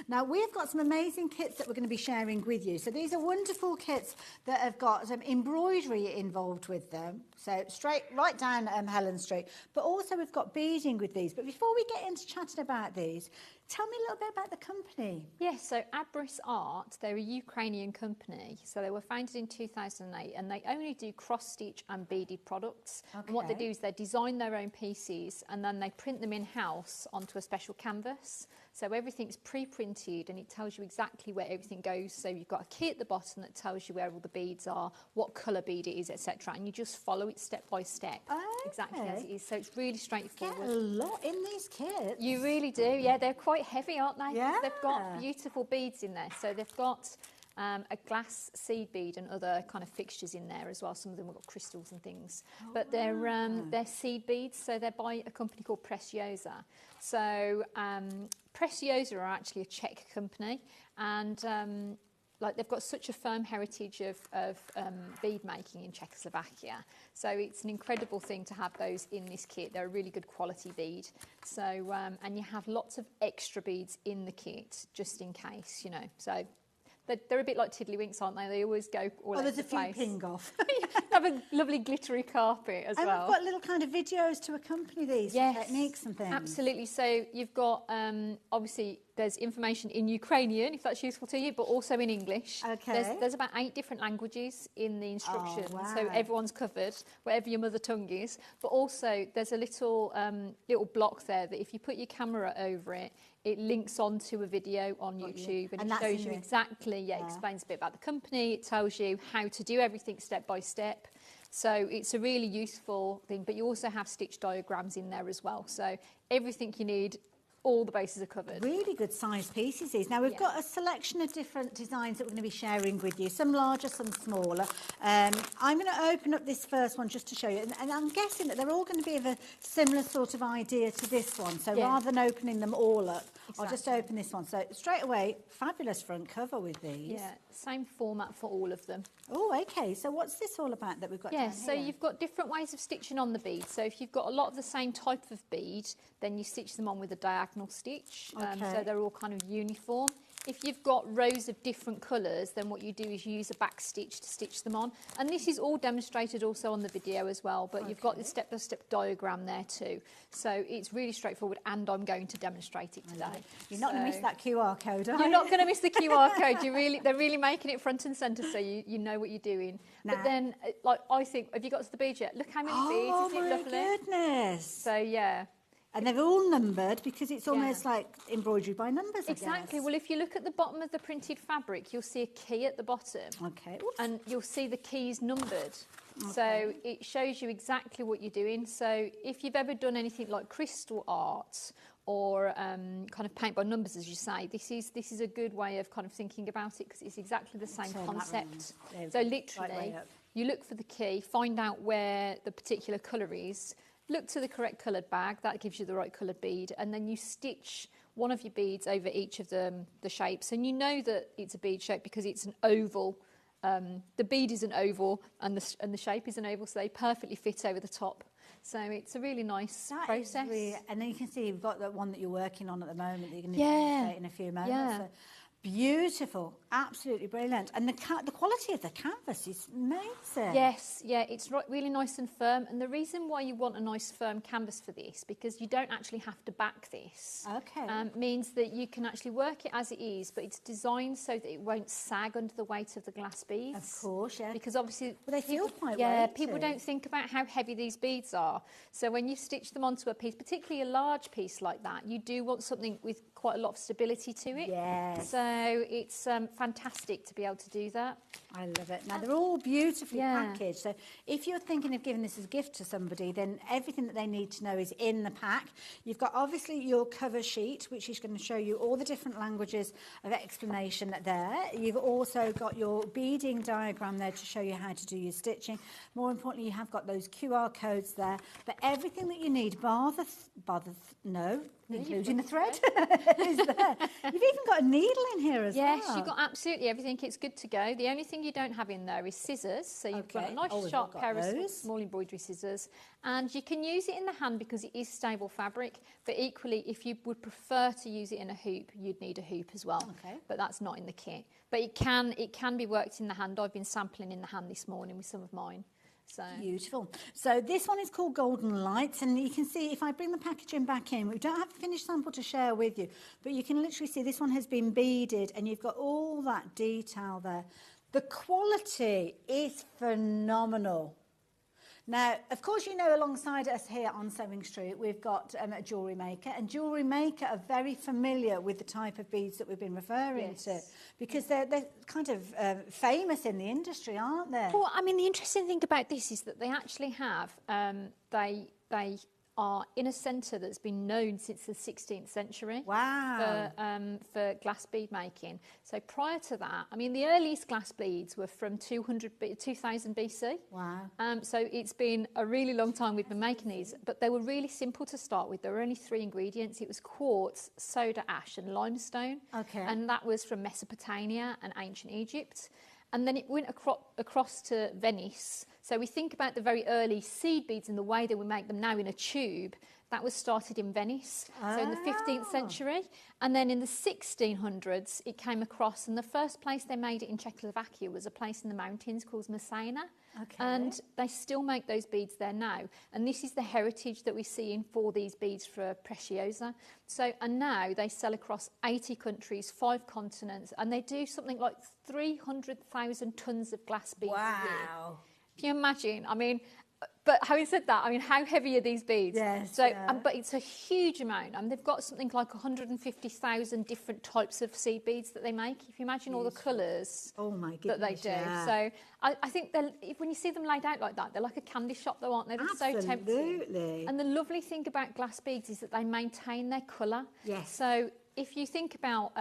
Now, we've got some amazing kits that we're going to be sharing with you. So these are wonderful kits that have got some embroidery involved with them. So right down Helen Street. But also we've got beading with these. But before we get into chatting about these, tell me a little bit about the company. Yes, so Abris Art, they're a Ukrainian company. So they were founded in 2008 and they only do cross-stitch and beaded products. Okay. And what they do is they design their own pieces and then they print them in-house onto a special canvas. So everything's pre-printed and it tells you exactly where everything goes. So you've got a key at the bottom that tells you where all the beads are, what colour bead it is, etc. And you just follow it step by step, exactly as it is. So it's really straightforward. Get a lot in these kits. You really do, yeah. They're quite heavy, aren't they? Yeah. They've got beautiful beads in there. So they've got a glass seed bead and other kind of fixtures in there as well. Some of them have got crystals and things. But they're seed beads, so they're by a company called Preciosa. So Preciosa are actually a Czech company, and like they've got such a firm heritage of bead making in Czechoslovakia. So it's an incredible thing to have those in this kit. They're a really good quality bead. So and you have lots of extra beads in the kit just in case, you know. So they're a bit like tiddlywinks, aren't they? They always go all over the place. There's a few ping off. Have a lovely glittery carpet as and well. And we've got little kind of videos to accompany these techniques and things. Absolutely. So you've got, obviously, there's information in Ukrainian, if that's useful to you, but also in English. Okay. There's about 8 different languages in the instructions, wow. so everyone's covered, whatever your mother tongue is. But also, there's a little block there that if you put your camera over it, it links onto a video on YouTube and it shows you exactly, explains a bit about the company, it tells you how to do everything step by step. So it's a really useful thing, but you also have stitch diagrams in there as well. So everything you need, all the bases are covered. Really good sized pieces these. Now we've got a selection of different designs that we're going to be sharing with you, some larger, some smaller. I'm going to open up this first one just to show you, and I'm guessing that they're all going to be of a similar sort of idea to this one. So rather than opening them all up, I'll just open this one. So straight away, fabulous front cover with these. Yeah, same format for all of them. Oh, okay. So what's this all about that we've got down so here? you've got different ways of stitching on the bead. So if you've got a lot of the same type of bead, then you stitch them on with a diagonal stitch. So they're all kind of uniform. If you've got rows of different colours, then what you do is you use a back stitch to stitch them on. And this is all demonstrated also on the video as well, but you've got the step-by-step diagram there too. So it's really straightforward, and I'm going to demonstrate it today. You're not going to miss that QR code, are you? You're not going to miss the QR code. They're really making it front and centre, so you know what you're doing. But then, like, I think, have you got to the bead yet? Look how many beads, isn't it lovely? Oh, my goodness. So, yeah. And they're all numbered because it's almost like embroidery by numbers, Exactly. I guess. Well, if you look at the bottom of the printed fabric, you'll see a key at the bottom. Okay. And you'll see the keys numbered. So it shows you exactly what you're doing. So if you've ever done anything like crystal art or kind of paint by numbers, as you say, this is a good way of kind of thinking about it because it's exactly the same concept. So literally, you look for the key, find out where the particular colour is, look to the correct coloured bag, that gives you the right coloured bead, and then you stitch one of your beads over each of the shapes. And you know that it's a bead shape because it's an oval. The bead is an oval and the shape is an oval, so they perfectly fit over the top. So it's a really nice process. And then you can see you've got that one that you're working on at the moment that you're going to demonstrate in a few moments. Yeah. So beautiful, absolutely brilliant. And the quality of the canvas is amazing. Yes, it's really nice and firm. And the reason why you want a nice firm canvas for this, because you don't actually have to back this. Okay. Means that you can actually work it as it is, but it's designed so that it won't sag under the weight of the glass beads. Of course, yeah. Because obviously, they feel quite weighty. People don't think about how heavy these beads are. So when you stitch them onto a piece, particularly a large piece like that, you do want something with quite a lot of stability to it. Yes. So it's fantastic to be able to do that. I love it. Now, they're all beautifully packaged. So if you're thinking of giving this as a gift to somebody, then everything that they need to know is in the pack. You've got, obviously, your cover sheet, which is going to show you all the different languages of explanation there. You've also got your beading diagram there to show you how to do your stitching. More importantly, you have got those QR codes there. But everything that you need, including the thread. Is there. You've even got a needle in here as well. Yes, you've got absolutely everything. It's good to go. The only thing you don't have in there is scissors. So you've got a nice sharp pair of small embroidery scissors. And you can use it in the hand because it is stable fabric. But equally, if you would prefer to use it in a hoop, you'd need a hoop as well. Okay. But that's not in the kit. But it can be worked in the hand. I've been sampling in the hand this morning with some of mine. So. Beautiful. So this one is called Golden Lights, and you can see if I bring the packaging back in, we don't have a finished sample to share with you, but you can literally see this one has been beaded and you've got all that detail there. The quality is phenomenal. Now, of course, you know, alongside us here on Sewing Street, we've got a jewellery maker, and jewellery maker are very familiar with the type of beads that we've been referring to, because they're kind of famous in the industry, aren't they? Well, I mean, the interesting thing about this is that they actually have, they are in a centre that's been known since the 16th century. Wow. For glass bead making. So prior to that, I mean, the earliest glass beads were from 2000 BC. Wow. So it's been a really long time we've been making these, but they were really simple to start with. There were only 3 ingredients. It was quartz, soda ash and limestone. Okay. And that was from Mesopotamia and ancient Egypt. And then it went across to Venice. So we think about the very early seed beads and the way that we make them now in a tube. That was started in Venice, so in the 15th century. And then in the 1600s, it came across, and the first place they made it in Czechoslovakia was a place in the mountains called Messina. Okay. And they still make those beads there now. And this is the heritage that we're seeing for these beads for Preciosa. So, and now they sell across 80 countries, 5 continents, and they do something like 300,000 tonnes of glass beads a year. Wow. Can you imagine? I mean, but having said that, I mean, how heavy are these beads? Yes. So, but it's a huge amount. And they've got something like 150,000 different types of seed beads that they make. If you imagine all the colours that they do. Yeah. So I think when you see them laid out like that, they're like a candy shop though, aren't they? They're so tempting. Absolutely. And the lovely thing about glass beads is that they maintain their colour. Yes. So if you think about,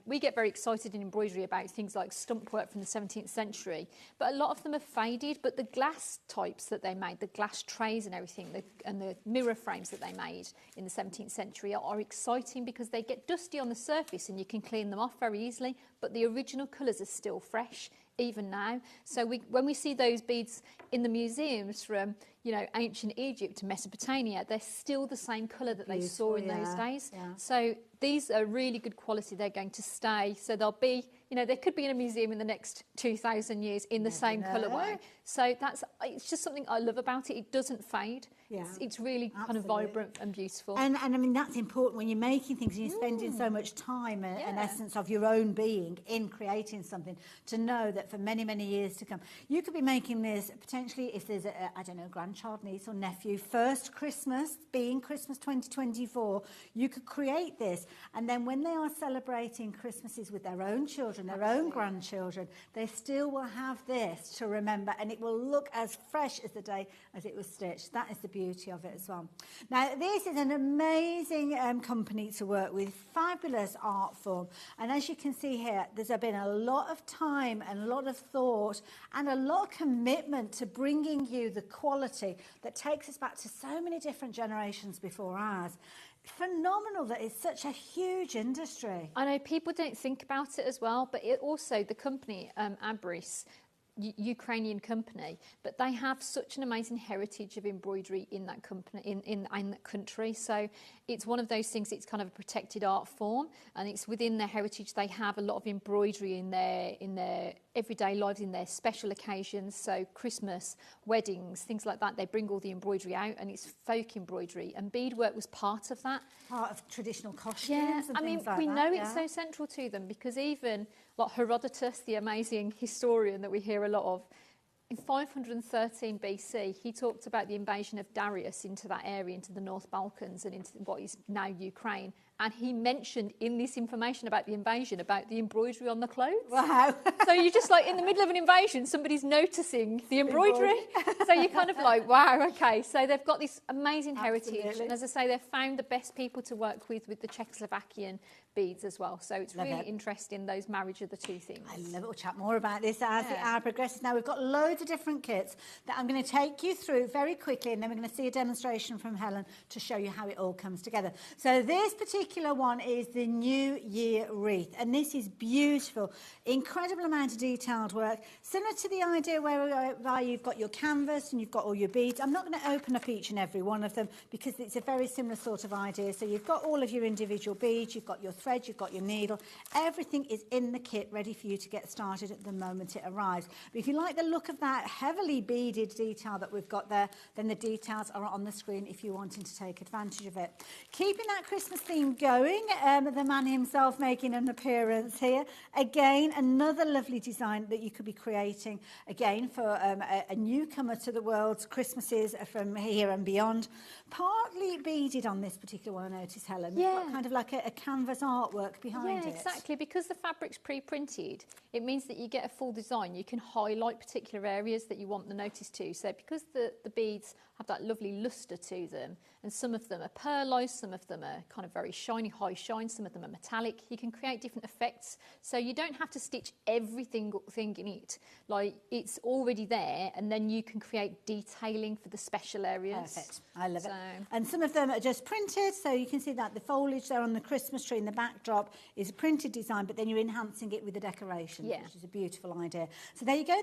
we get very excited in embroidery about things like stump work from the 17th century, but a lot of them have faded, but the glass types that they made, the glass trays and everything, and the mirror frames that they made in the 17th century are exciting because they get dusty on the surface and you can clean them off very easily, but the original colours are still fresh even now. So when we see those beads in the museums from, you know, ancient Egypt to Mesopotamia, they're still the same colour that they saw in those days. Yeah. So these are really good quality. They're going to stay. So they'll be, you know, they could be in a museum in the next 2,000 years in the same colourway. So it's just something I love about it. It doesn't fade. Yeah. It's really kind of vibrant and beautiful. And I mean, that's important when you're making things and you're spending so much time and essence of your own being in creating something, to know that for many, many years to come, you could be making this potentially if there's I don't know, grandchild, niece or nephew, first Christmas, being Christmas 2024, you could create this. And then when they are celebrating Christmases with their own children, their own grandchildren, they still will have this to remember, and it will look as fresh as the day as it was stitched. That is the beauty of it as well. Now, this is an amazing company to work with, fabulous art form. And as you can see here, there's been a lot of time and a lot of thought and a lot of commitment to bringing you the quality that takes us back to so many different generations before ours. Phenomenal that it's such a huge industry. I know people don't think about it as well, but also the company, Abris, Ukrainian company, but they have such an amazing heritage of embroidery in that company, in that country. So it's one of those things, it's kind of a protected art form, and it's within their heritage. They have a lot of embroidery in their everyday lives, in their special occasions, so Christmas, weddings, things like that. They bring all the embroidery out, and it's folk embroidery, and beadwork was part of that. Part of traditional costumes and things like that. We know it's so central to them, because even like Herodotus, the amazing historian that we hear a lot of, in 513 BC, he talked about the invasion of Darius into that area, into the North Balkans and into what is now Ukraine. and he mentioned in this information about the invasion about the embroidery on the clothes. Wow. So you're just like, in the middle of an invasion, somebody's noticing the embroidery. So you're kind of like, wow, okay. So they've got this amazing heritage. Absolutely. And as I say, they've found the best people to work with the Czechoslovakian beads as well. So it's really interesting, those marriage of the two things. I love it. We'll chat more about this as the hour progresses. Now, we've got loads of different kits that I'm going to take you through very quickly, and then we're going to see a demonstration from Helen to show you how it all comes together. So this particular one is the New Year wreath, and this is beautiful. Incredible amount of detailed work. Similar to the idea where you've got your canvas and you've got all your beads. I'm not going to open up each and every one of them because it's a very similar sort of idea. So you've got all of your individual beads, you've got your thread, you've got your needle. Everything is in the kit ready for you to get started at the moment it arrives. But if you like the look of that heavily beaded detail that we've got there, then the details are on the screen if you're wanting to take advantage of it. Keeping that Christmas theme going, the man himself making an appearance here. Again, another lovely design that you could be creating, again, for a newcomer to the world's Christmases from here and beyond. Partly beaded on this particular one, I noticed, Helen. Yeah. It's got kind of like a canvas artwork behind it. Yeah, exactly. Because the fabric's pre-printed, it means that you get a full design. You can highlight particular areas that you want the notice to. So because the beads have that lovely lustre to them, and some of them are pearlized, some of them are kind of very shiny, high shine, some of them are metallic, you can create different effects. So you don't have to stitch everything in it. Like, it's already there, and then you can create detailing for the special areas. Perfect. I love it. And some of them are just printed, so you can see that the foliage there on the Christmas tree in the backdrop is a printed design, but then you're enhancing it with the decorations, which is a beautiful idea. So there you go.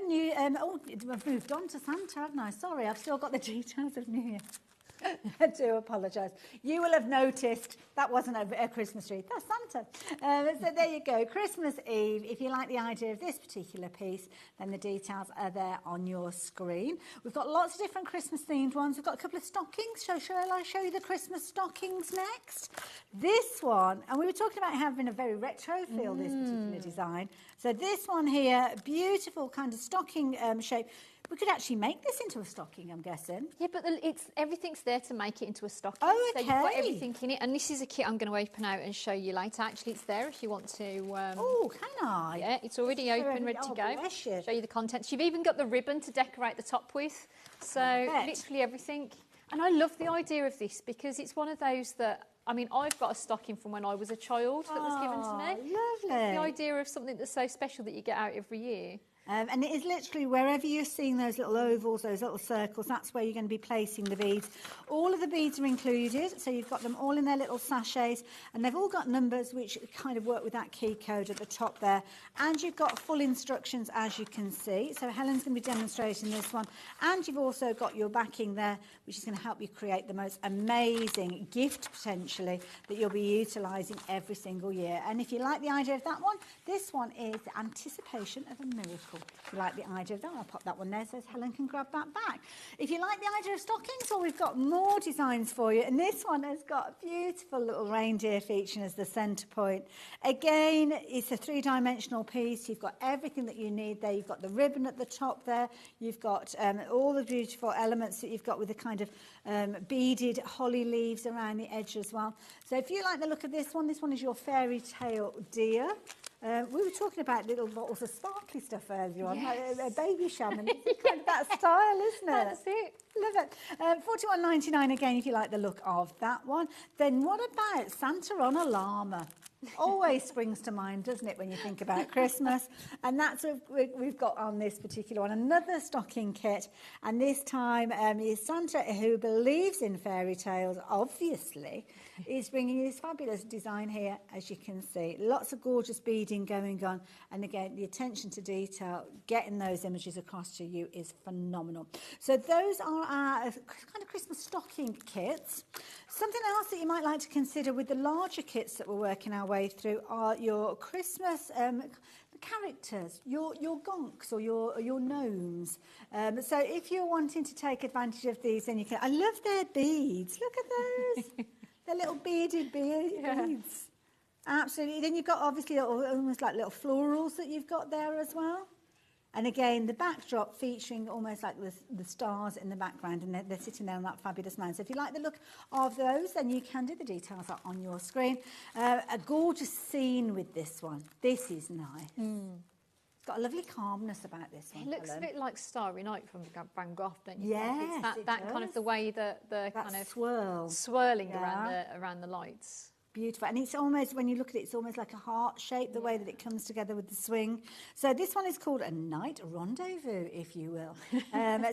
I've moved on to Santa, haven't I? Sorry, I've still got the details of New Year. I do apologise. You will have noticed that wasn't a Christmas tree. That's Santa. So there you go. Christmas Eve. If you like the idea of this particular piece, then the details are there on your screen. We've got lots of different Christmas-themed ones. We've got a couple of stockings. So shall I show you the Christmas stockings next? This one, and we were talking about having a very retro feel, this particular design. So this one here, beautiful kind of stocking shape. We could actually make this into a stocking, I'm guessing. Yeah, but everything's there to make it into a stocking. Oh, okay. So you've got everything in it. And this is a kit I'm going to open out and show you later. Actually, it's there if you want to. Oh, can I? Yeah, it's already open, ready to go. Bless you. Show you the contents. You've even got the ribbon to decorate the top with. So literally everything. And I love the idea of this because it's one of those that, I mean, I've got a stocking from when I was a child that was given to me. Lovely. The idea of something that's so special that you get out every year. And it is literally wherever you're seeing those little ovals, those little circles, that's where you're going to be placing the beads. All of the beads are included, so you've got them all in their little sachets, and they've all got numbers which kind of work with that key code at the top there. And you've got full instructions, as you can see. So Helen's going to be demonstrating this one. And you've also got your backing there, which is going to help you create the most amazing gift, potentially, that you'll be utilising every single year. And if you like the idea of that one, this one is the anticipation of a miracle. If you like the idea of that, I'll pop that one there so Helen can grab that back. If you like the idea of stockings, well, we've got more designs for you. And this one has got a beautiful little reindeer featuring as the centre point. Again, it's a three-dimensional piece. You've got everything that you need there. You've got the ribbon at the top there. You've got all the beautiful elements that you've got with the kind of beaded holly leaves around the edge as well. So if you like the look of this one is your fairy tale deer. We were talking about little bottles of sparkly stuff earlier on, like a baby shaman. It's kind of that style, isn't it? That's it. Love it. $41.99 again if you like the look of that one. Then what about Santa on a llama? Always springs to mind, doesn't it, when you think about Christmas? And that's what we've got on this particular one. Another stocking kit. And this time is Santa, who believes in fairy tales, obviously, is bringing this fabulous design here, as you can see. Lots of gorgeous beading going on. And again, the attention to detail, getting those images across to you is phenomenal. So those are our kind of Christmas stocking kits. Something else that you might like to consider with the larger kits that we're working our way through are your Christmas characters, your gonks or your gnomes. So if you're wanting to take advantage of these, then you can. I love their beads. Look at those. They're little beaded beads. Absolutely. Then you've got obviously almost like little florals that you've got there as well. And again, the backdrop featuring almost like the stars in the background, and they're sitting there on that fabulous man. So if you like the look of those, then you can do. The details are on your screen. A gorgeous scene with this one. This is nice. It's got a lovely calmness about this one. It looks Helen. a bit like Starry Night from Van Gogh, don't you? Yes, think? It's that kind of the way that the that kind of swirling around the lights. Beautiful. And it's almost, when you look at it, it's almost like a heart shape, the way that it comes together with the swing. So this one is called a night rendezvous, if you will.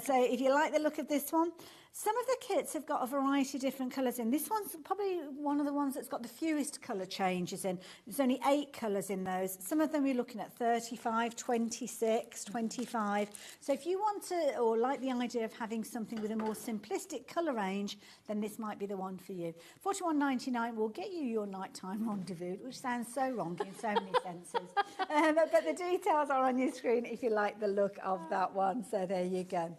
So if you like the look of this one, some of the kits have got a variety of different colours in. This one's probably one of the ones that's got the fewest colour changes in. There's only 8 colours in those. Some of them you're looking at 35, 26, 25. So if you want to, or like the idea of having something with a more simplistic colour range, then this might be the one for you. $41.99 will get you your nighttime rendezvous, which sounds so wrong in so many senses. But the details are on your screen if you like the look of that one. So there you go.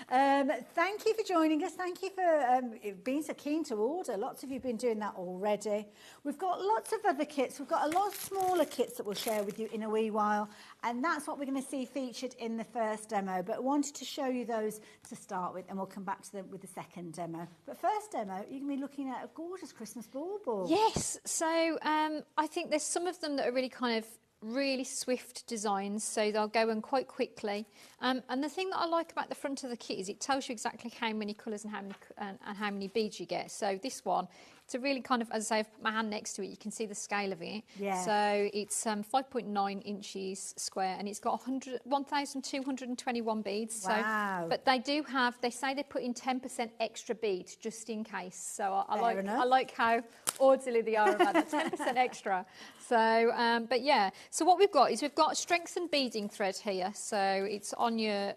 Thank you for joining us. Thank you for being so keen to order. Lots of you have been doing that already. We've got lots of other kits. We've got a lot of smaller kits that we'll share with you in a wee while, and that's what we're going to see featured in the first demo. But I wanted to show you those to start with, and we'll come back to them with the second demo. But first demo, you're going to be looking at a gorgeous Christmas bauble. Yes, so I think there's some of them that are really kind of really swift designs, so they'll go in quite quickly. And the thing that I like about the front of the kit is it tells you exactly how many colours and how many beads you get. So this one, it's a really kind of, as I say, I've put my hand next to it, you can see the scale of it. Yeah. So it's 5.9 inches square, and it's got 1,221 beads. Wow. So, but they do have, they say they put in 10% extra beads just in case. So I like how orderly they are about that 10% extra. So, but yeah, so what we've got is we've got strengthened beading thread here. So it's on your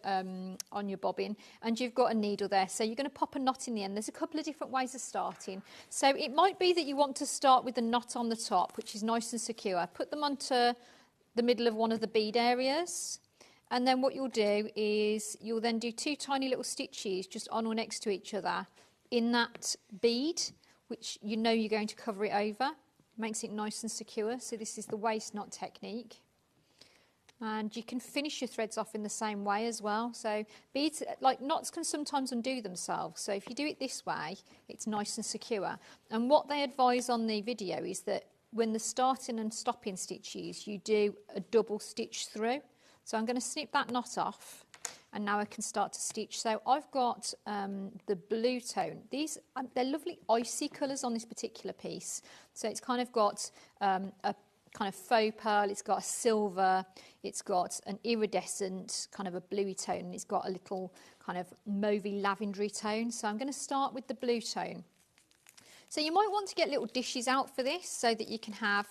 bobbin, and you've got a needle there. So you're going to pop a knot in the end. There's a couple of different ways of starting. So it might be that you want to start with the knot on the top, which is nice and secure. Put them onto the middle of one of the bead areas. And then what you'll do is you'll then do 2 tiny little stitches just on or next to each other in that bead, which you know you're going to cover it over. Makes it nice and secure. So this is the waist knot technique. And you can finish your threads off in the same way as well. So beads, like knots, can sometimes undo themselves. So if you do it this way, it's nice and secure. And what they advise on the video is that when the starting and stopping stitches, you do a double stitch through. So I'm going to snip that knot off, and now I can start to stitch. So I've got the blue tone. These, they're lovely icy colours on this particular piece. So it's kind of got a kind of faux pearl, it's got a silver, it's got an iridescent kind of a bluey tone, and it's got a little kind of mauvey lavendery tone. So I'm going to start with the blue tone. So you might want to get little dishes out for this so that you can have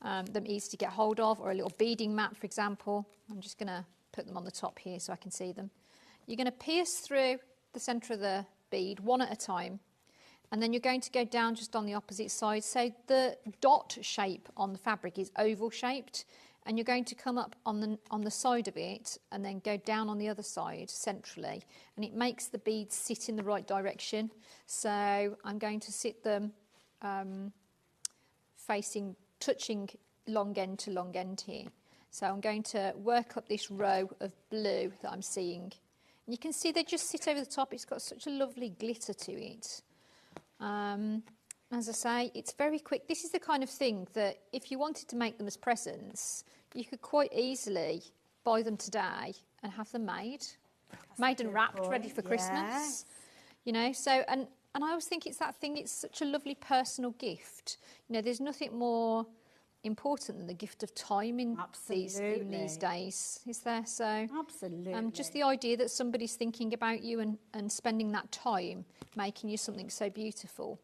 them easy to get hold of, or a little beading mat, for example. I'm just going to put them on the top here so I can see them. You're going to pierce through the centre of the bead one at a time, and then you're going to go down just on the opposite side. So the dot shape on the fabric is oval shaped, and you're going to come up on the side of it and then go down on the other side centrally, and it makes the beads sit in the right direction. So I'm going to sit them touching long end to long end here. So I'm going to work up this row of blue that I'm seeing. And you can see they just sit over the top. It's got such a lovely glitter to it. As I say, it's very quick. This is the kind of thing that if you wanted to make them as presents, you could quite easily buy them today and have them made and wrapped, ready for Christmas. You know, so, and I always think it's that thing, it's such a lovely personal gift. You know, there's nothing more important than the gift of time in these days, is there? So absolutely, just the idea that somebody's thinking about you and spending that time making you something so beautiful.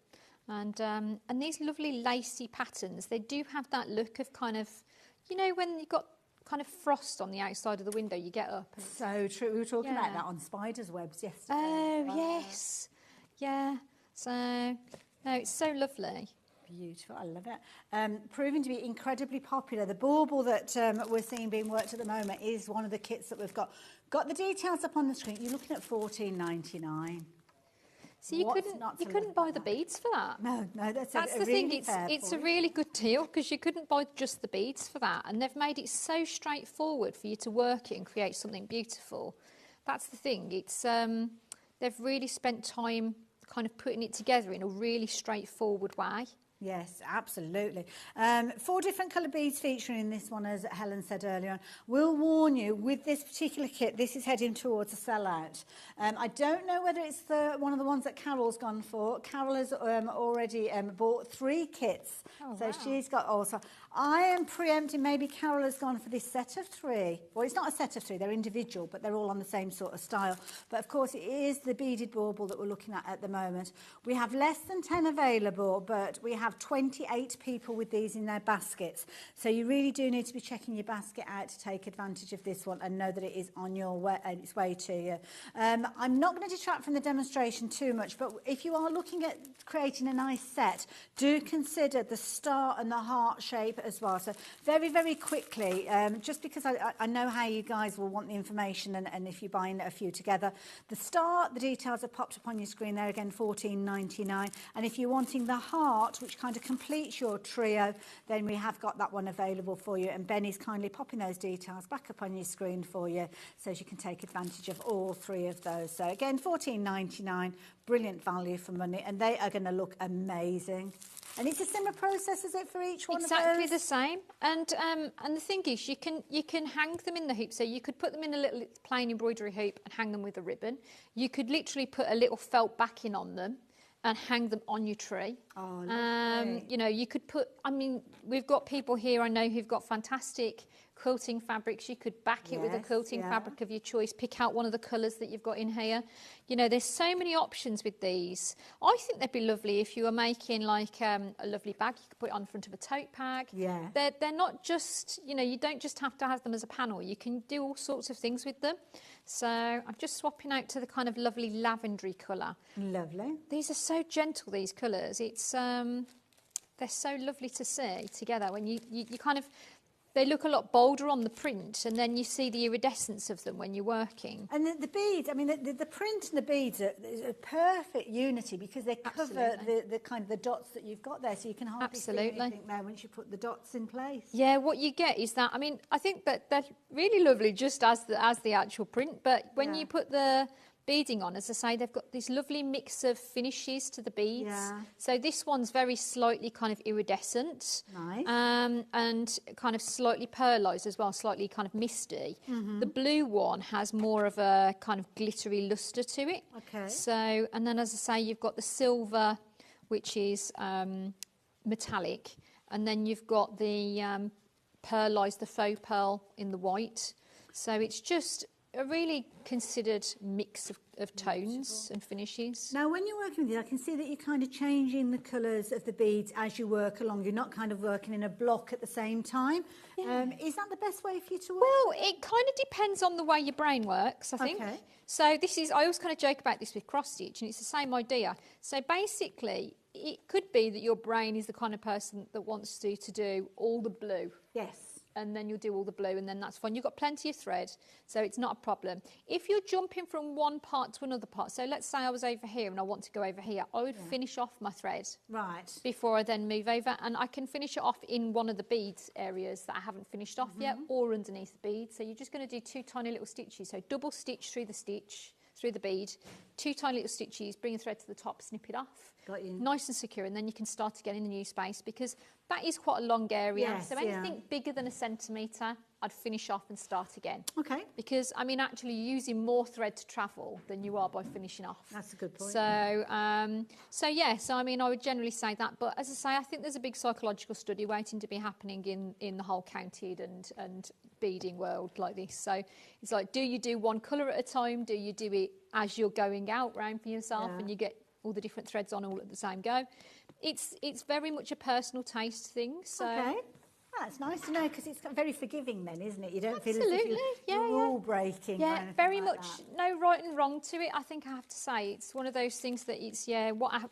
And these lovely lacy patterns, they do have that look of kind of, you know, when you've got kind of frost on the outside of the window, you get up. So true. We were talking about that on spiders' webs yesterday. Oh, yes. Yeah. So, no, it's so lovely. Beautiful, I love it. Proving to be incredibly popular. The bauble that we're seeing being worked at the moment is one of the kits that we've got. Got the details up on the screen. You're looking at $14.99. So you What's couldn't not to couldn't love buy about the that? beads for that. No, that's That's a the thing. really fair It's a point. really good deal because you couldn't buy just the beads for that, and they've made it so straightforward for you to work it and create something beautiful. That's the thing. It's they've really spent time kind of putting it together in a really straightforward way. Yes, absolutely. 4 different colour beads featuring in this one, as Helen said earlier on. We'll warn you, with this particular kit, this is heading towards a sellout. I don't know whether it's one of the ones that Carol's gone for. Carol has already bought 3 kits. Oh, So wow. she's got also... I am preempting maybe Carol has gone for this set of 3. Well, it's not a set of 3, they're individual, but they're all on the same sort of style. But of course, it is the beaded bauble that we're looking at the moment. We have less than 10 available, but we have 28 people with these in their baskets. So you really do need to be checking your basket out to take advantage of this one and know that it is on your way, its way to you. I'm not going to detract from the demonstration too much, but if you are looking at creating a nice set, do consider the star and the heart shape as well. So very, very quickly, just because I know how you guys will want the information, and if you're buying a few together, the star, the details are popped up on your screen there again, $14.99. And if you're wanting the heart, which kind of completes your trio, then we have got that one available for you. And Benny's kindly popping those details back up on your screen for you, so you can take advantage of all 3 of those. So again, $14.99, brilliant value for money, and they are going to look amazing. And it's a similar process, is it, for each one of those? Exactly the same. And the thing is, you can hang them in the hoop. So you could put them in a little plain embroidery hoop and hang them with a ribbon. You could literally put a little felt backing on them and hang them on your tree. Oh, lovely. You know, you could put, I mean, we've got people here I know who've got fantastic quilting fabrics. You could back it with a quilting fabric of your choice, pick out one of the colours that you've got in here. You know, there's so many options with these. I think they'd be lovely if you were making like a lovely bag. You could put it on the front of a tote bag. Yeah. They're not just, you know, you don't just have to have them as a panel. You can do all sorts of things with them. So I'm just swapping out to the kind of lovely lavendery colour. Lovely. These are so gentle, these colours. It's they're so lovely to see together when you kind of, they look a lot bolder on the print, and then you see the iridescence of them when you're working. And the beads, I mean, the print and the beads are a perfect unity because they cover the kind of the dots that you've got there, so you can hardly see anything there once you put the dots in place. Yeah, what you get is that, I mean, I think that they're really lovely just as the actual print, but when you put the beading on, as I say, they've got this lovely mix of finishes to the beads. Yeah. So this one's very slightly kind of iridescent. Nice. And kind of slightly pearlised as well, slightly kind of misty. The blue one has more of a kind of glittery lustre to it. Okay. So, and then as I say, you've got the silver, which is metallic. And then you've got the pearlised, the faux pearl in the white. So it's just a really considered mix of tones and finishes. Now, when you're working with these, I can see that you're kind of changing the colours of the beads as you work along. You're not kind of working in a block at the same time. Yeah. Is that the best way for you to work? Well, it kind of depends on the way your brain works, I think. Okay. So this is, I always kind of joke about this with cross stitch, and it's the same idea. So basically, it could be that your brain is the kind of person that wants to do all the blue. Yes. And then you'll do all the blue, and then that's fine. You've got plenty of thread, so it's not a problem. If you're jumping from one part to another part, so let's say I was over here and I want to go over here, I would finish off my thread before I then move over, and I can finish it off in one of the beads areas that I haven't finished off yet, or underneath the bead. So you're just going to do 2 tiny little stitches, so double stitch through the bead, 2 tiny little stitches, bring the thread to the top, snip it off. Got you. Nice and secure, and then you can start again in the new space, because that is quite a long area. Yes, so anything bigger than a centimetre, I'd finish off and start again. Okay. Because, I mean, actually you're using more thread to travel than you are by finishing off. That's a good point. So yes, I mean, I would generally say that. But as I say, I think there's a big psychological study waiting to be happening in the whole counted and beading world like this. So it's like, do you do one colour at a time? Do you do it as you're going out round for yourself and you get all the different threads on all at the same go? It's very much a personal taste thing. So. Okay. That's nice to know because it's very forgiving then, isn't it? You don't feel as Absolutely, if yeah, you're rule breaking. Yeah, very much no right and wrong to it. I think I have to say it's one of those things that it's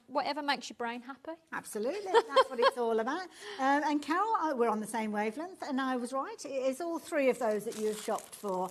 whatever makes your brain happy. Absolutely, that's what it's all about. And Carol, we're on the same wavelength, and I was right. It is all three of those that you have shopped for.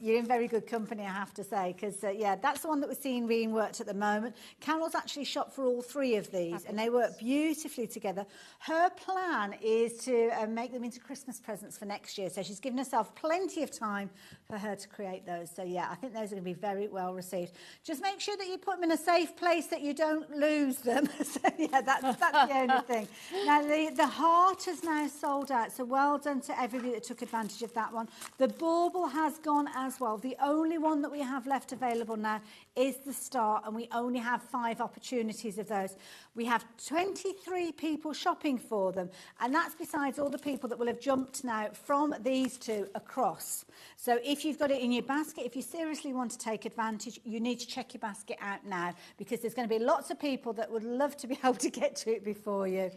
You're in very good company, I have to say, because yeah, that's the one that we're seeing being worked at the moment. Carol's actually shopped for all three of these, and they work beautifully together. Her plan is to make them into Christmas presents for next year, so she's given herself plenty of time for her to create those. So yeah, I think those are going to be very well received. Just make sure that you put them in a safe place that you don't lose them. So yeah, that's the only thing. Now the heart has now sold out, so well done to everybody that took advantage of that one. The bauble has gone as well. The only one that we have left available now is the star, and we only have 5 opportunities of those. We have 23 people shopping for them, and that's besides all the people that will have jumped now from these two across. So if you've got it in your basket, if you seriously want to take advantage, you need to check your basket out now, because there's going to be lots of people that would love to be able to get to it before you.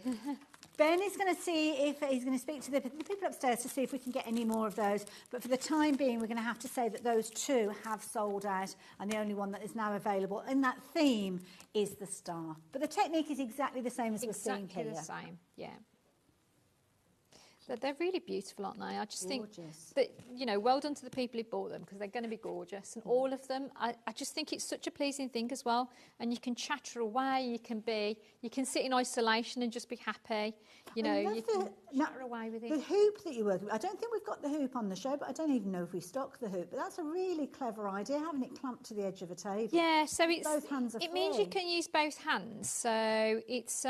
Ben is going to see if he's going to speak to the people upstairs to see if we can get any more of those. But for the time being, we're going to have to say that those 2 have sold out, and the only one that is now available in that theme is the star. But the technique is exactly the same as we're seeing here. Exactly the same, yeah. They're really beautiful, aren't they? I just Gorgeous. think that, you know, well done to the people who bought them, because they're going to be gorgeous. And all of them, I just think it's such a pleasing thing as well. And you can chatter away, you can sit in isolation and just be happy. You know, you can chatter away with it. The hoop that you work with, I don't think we've got the hoop on the show, but I don't even know if we stock the hoop. But that's a really clever idea, having it clamped to the edge of a table. Yeah, so both hands are it means you free. can use both hands. So it's...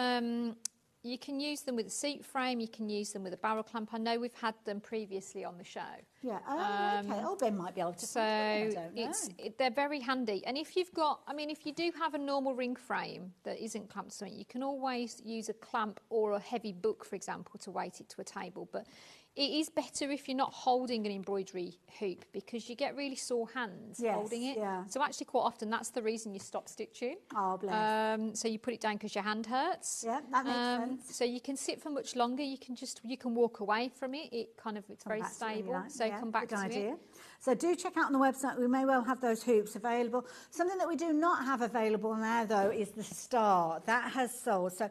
you can use them with a seat frame, you can use them with a barrel clamp. I know we've had them previously on the show. Yeah, okay. Oh, Ben might be able to. So I don't know. they're very handy. And if you've got, I mean, if you do have a normal ring frame that isn't clamped to something, you can always use a clamp or a heavy book, for example, to weight it to a table. But it is better if you're not holding an embroidery hoop, because you get really sore hands holding it. Yeah. So actually quite often that's the reason you stop stitching. Oh, bless. So you put it down because your hand hurts. Yeah, that makes sense. So you can sit for much longer. You can walk away from it. It's very stable. So come back to it. So do check out on the website. We may well have those hoops available. Something that we do not have available now, though, is the star. That has sold. So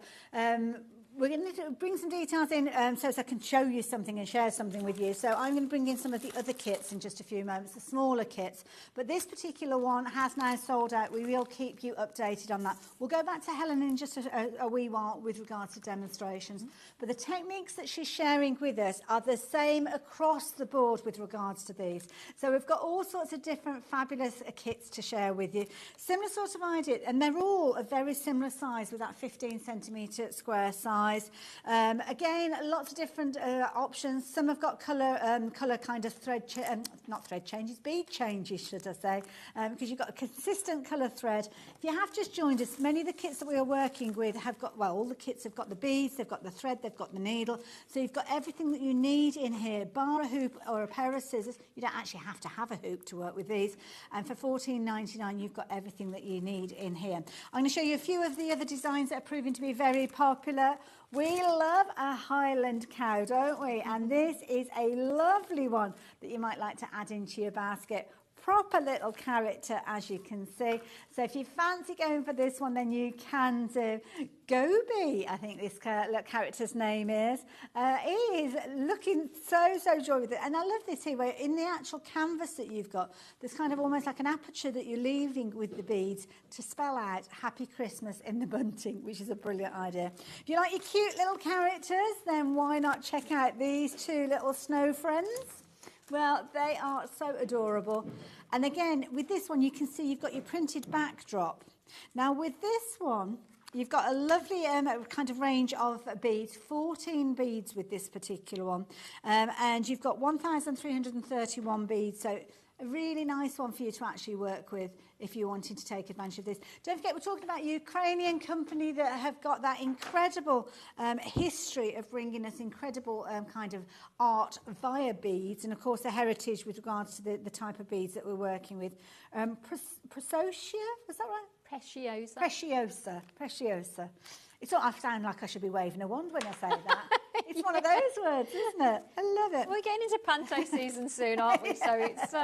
we're going to bring some details in so I can show you something and share something with you. So I'm going to bring in some of the other kits in just a few moments, the smaller kits. But this particular one has now sold out. We will keep you updated on that. We'll go back to Helen in just a wee while with regards to demonstrations. But the techniques that she's sharing with us are the same across the board with regards to these. So we've got all sorts of different fabulous kits to share with you. Similar sort of idea, and they're all a very similar size with that 15 centimetre square size. Again, lots of different options. Some have got colour kind of not thread changes, bead changes, should I say, because you've got a consistent colour thread. If you have just joined us, many of the kits that we are working with have got, well, all the kits have got the beads, they've got the thread, they've got the needle. So you've got everything that you need in here, bar a hoop or a pair of scissors. You don't actually have to have a hoop to work with these. And for $14.99, you've got everything that you need in here. I'm going to show you a few of the other designs that are proving to be very popular. We love a Highland cow, don't we? And this is a lovely one that you might like to add into your basket. Proper little character, as you can see. So if you fancy going for this one, then you can do. Gobi, I think this character's name is. He is looking so joy with it. And I love this here, where in the actual canvas that you've got, there's kind of almost like an aperture that you're leaving with the beads to spell out Happy Christmas in the bunting, which is a brilliant idea. If you like your cute little characters, then why not check out these 2 little snow friends? Well, they are so adorable. And again, with this one, you can see you've got your printed backdrop. Now, with this one, you've got a lovely kind of range of beads, 14 beads with this particular one. And you've got 1,331 beads, so a really nice one for you to actually work with if you're wanting to take advantage of this. Don't forget, we're talking about a Ukrainian company that have got that incredible history of bringing us incredible kind of art via beads, and of course the heritage with regards to the type of beads that we're working with. Preciosa, was that right? Preciosa. It's all, I sound like I should be waving a wand when I say that. It's one of those words, isn't it? I love it. We're getting into panto season soon, aren't we? So it's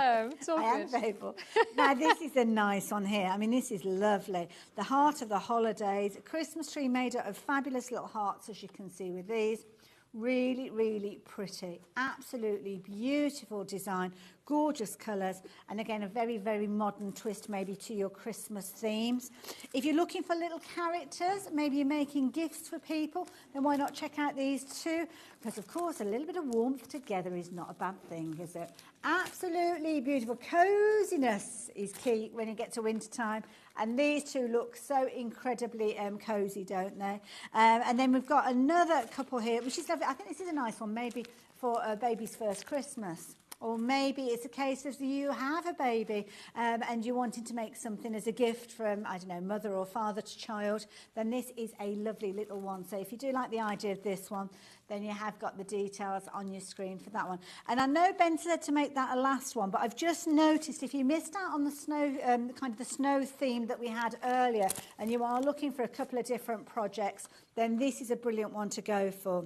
all I good. am able. Now, this is a nice one here. I mean, this is lovely. The heart of the holidays. A Christmas tree made up of fabulous little hearts, as you can see with these. Really, really pretty. Absolutely beautiful design. Gorgeous colours. And again, a very, very modern twist maybe to your Christmas themes. If you're looking for little characters, maybe you're making gifts for people, then why not check out these two? Because, of course, a little bit of warmth together is not a bad thing, is it? Absolutely beautiful. Coziness is key when you get to winter time. And these two look so incredibly cosy, don't they? And then we've got another couple here, which is lovely. I think this is a nice one, maybe for a baby's first Christmas. Or maybe it's a case of you have a baby and you're wanting to make something as a gift from, I don't know, mother or father to child, then this is a lovely little one. So if you do like the idea of this one, then you have got the details on your screen for that one. And I know Ben said to make that a last one, but I've just noticed if you missed out on the snow, kind of the snow theme that we had earlier, and you are looking for a couple of different projects, then this is a brilliant one to go for.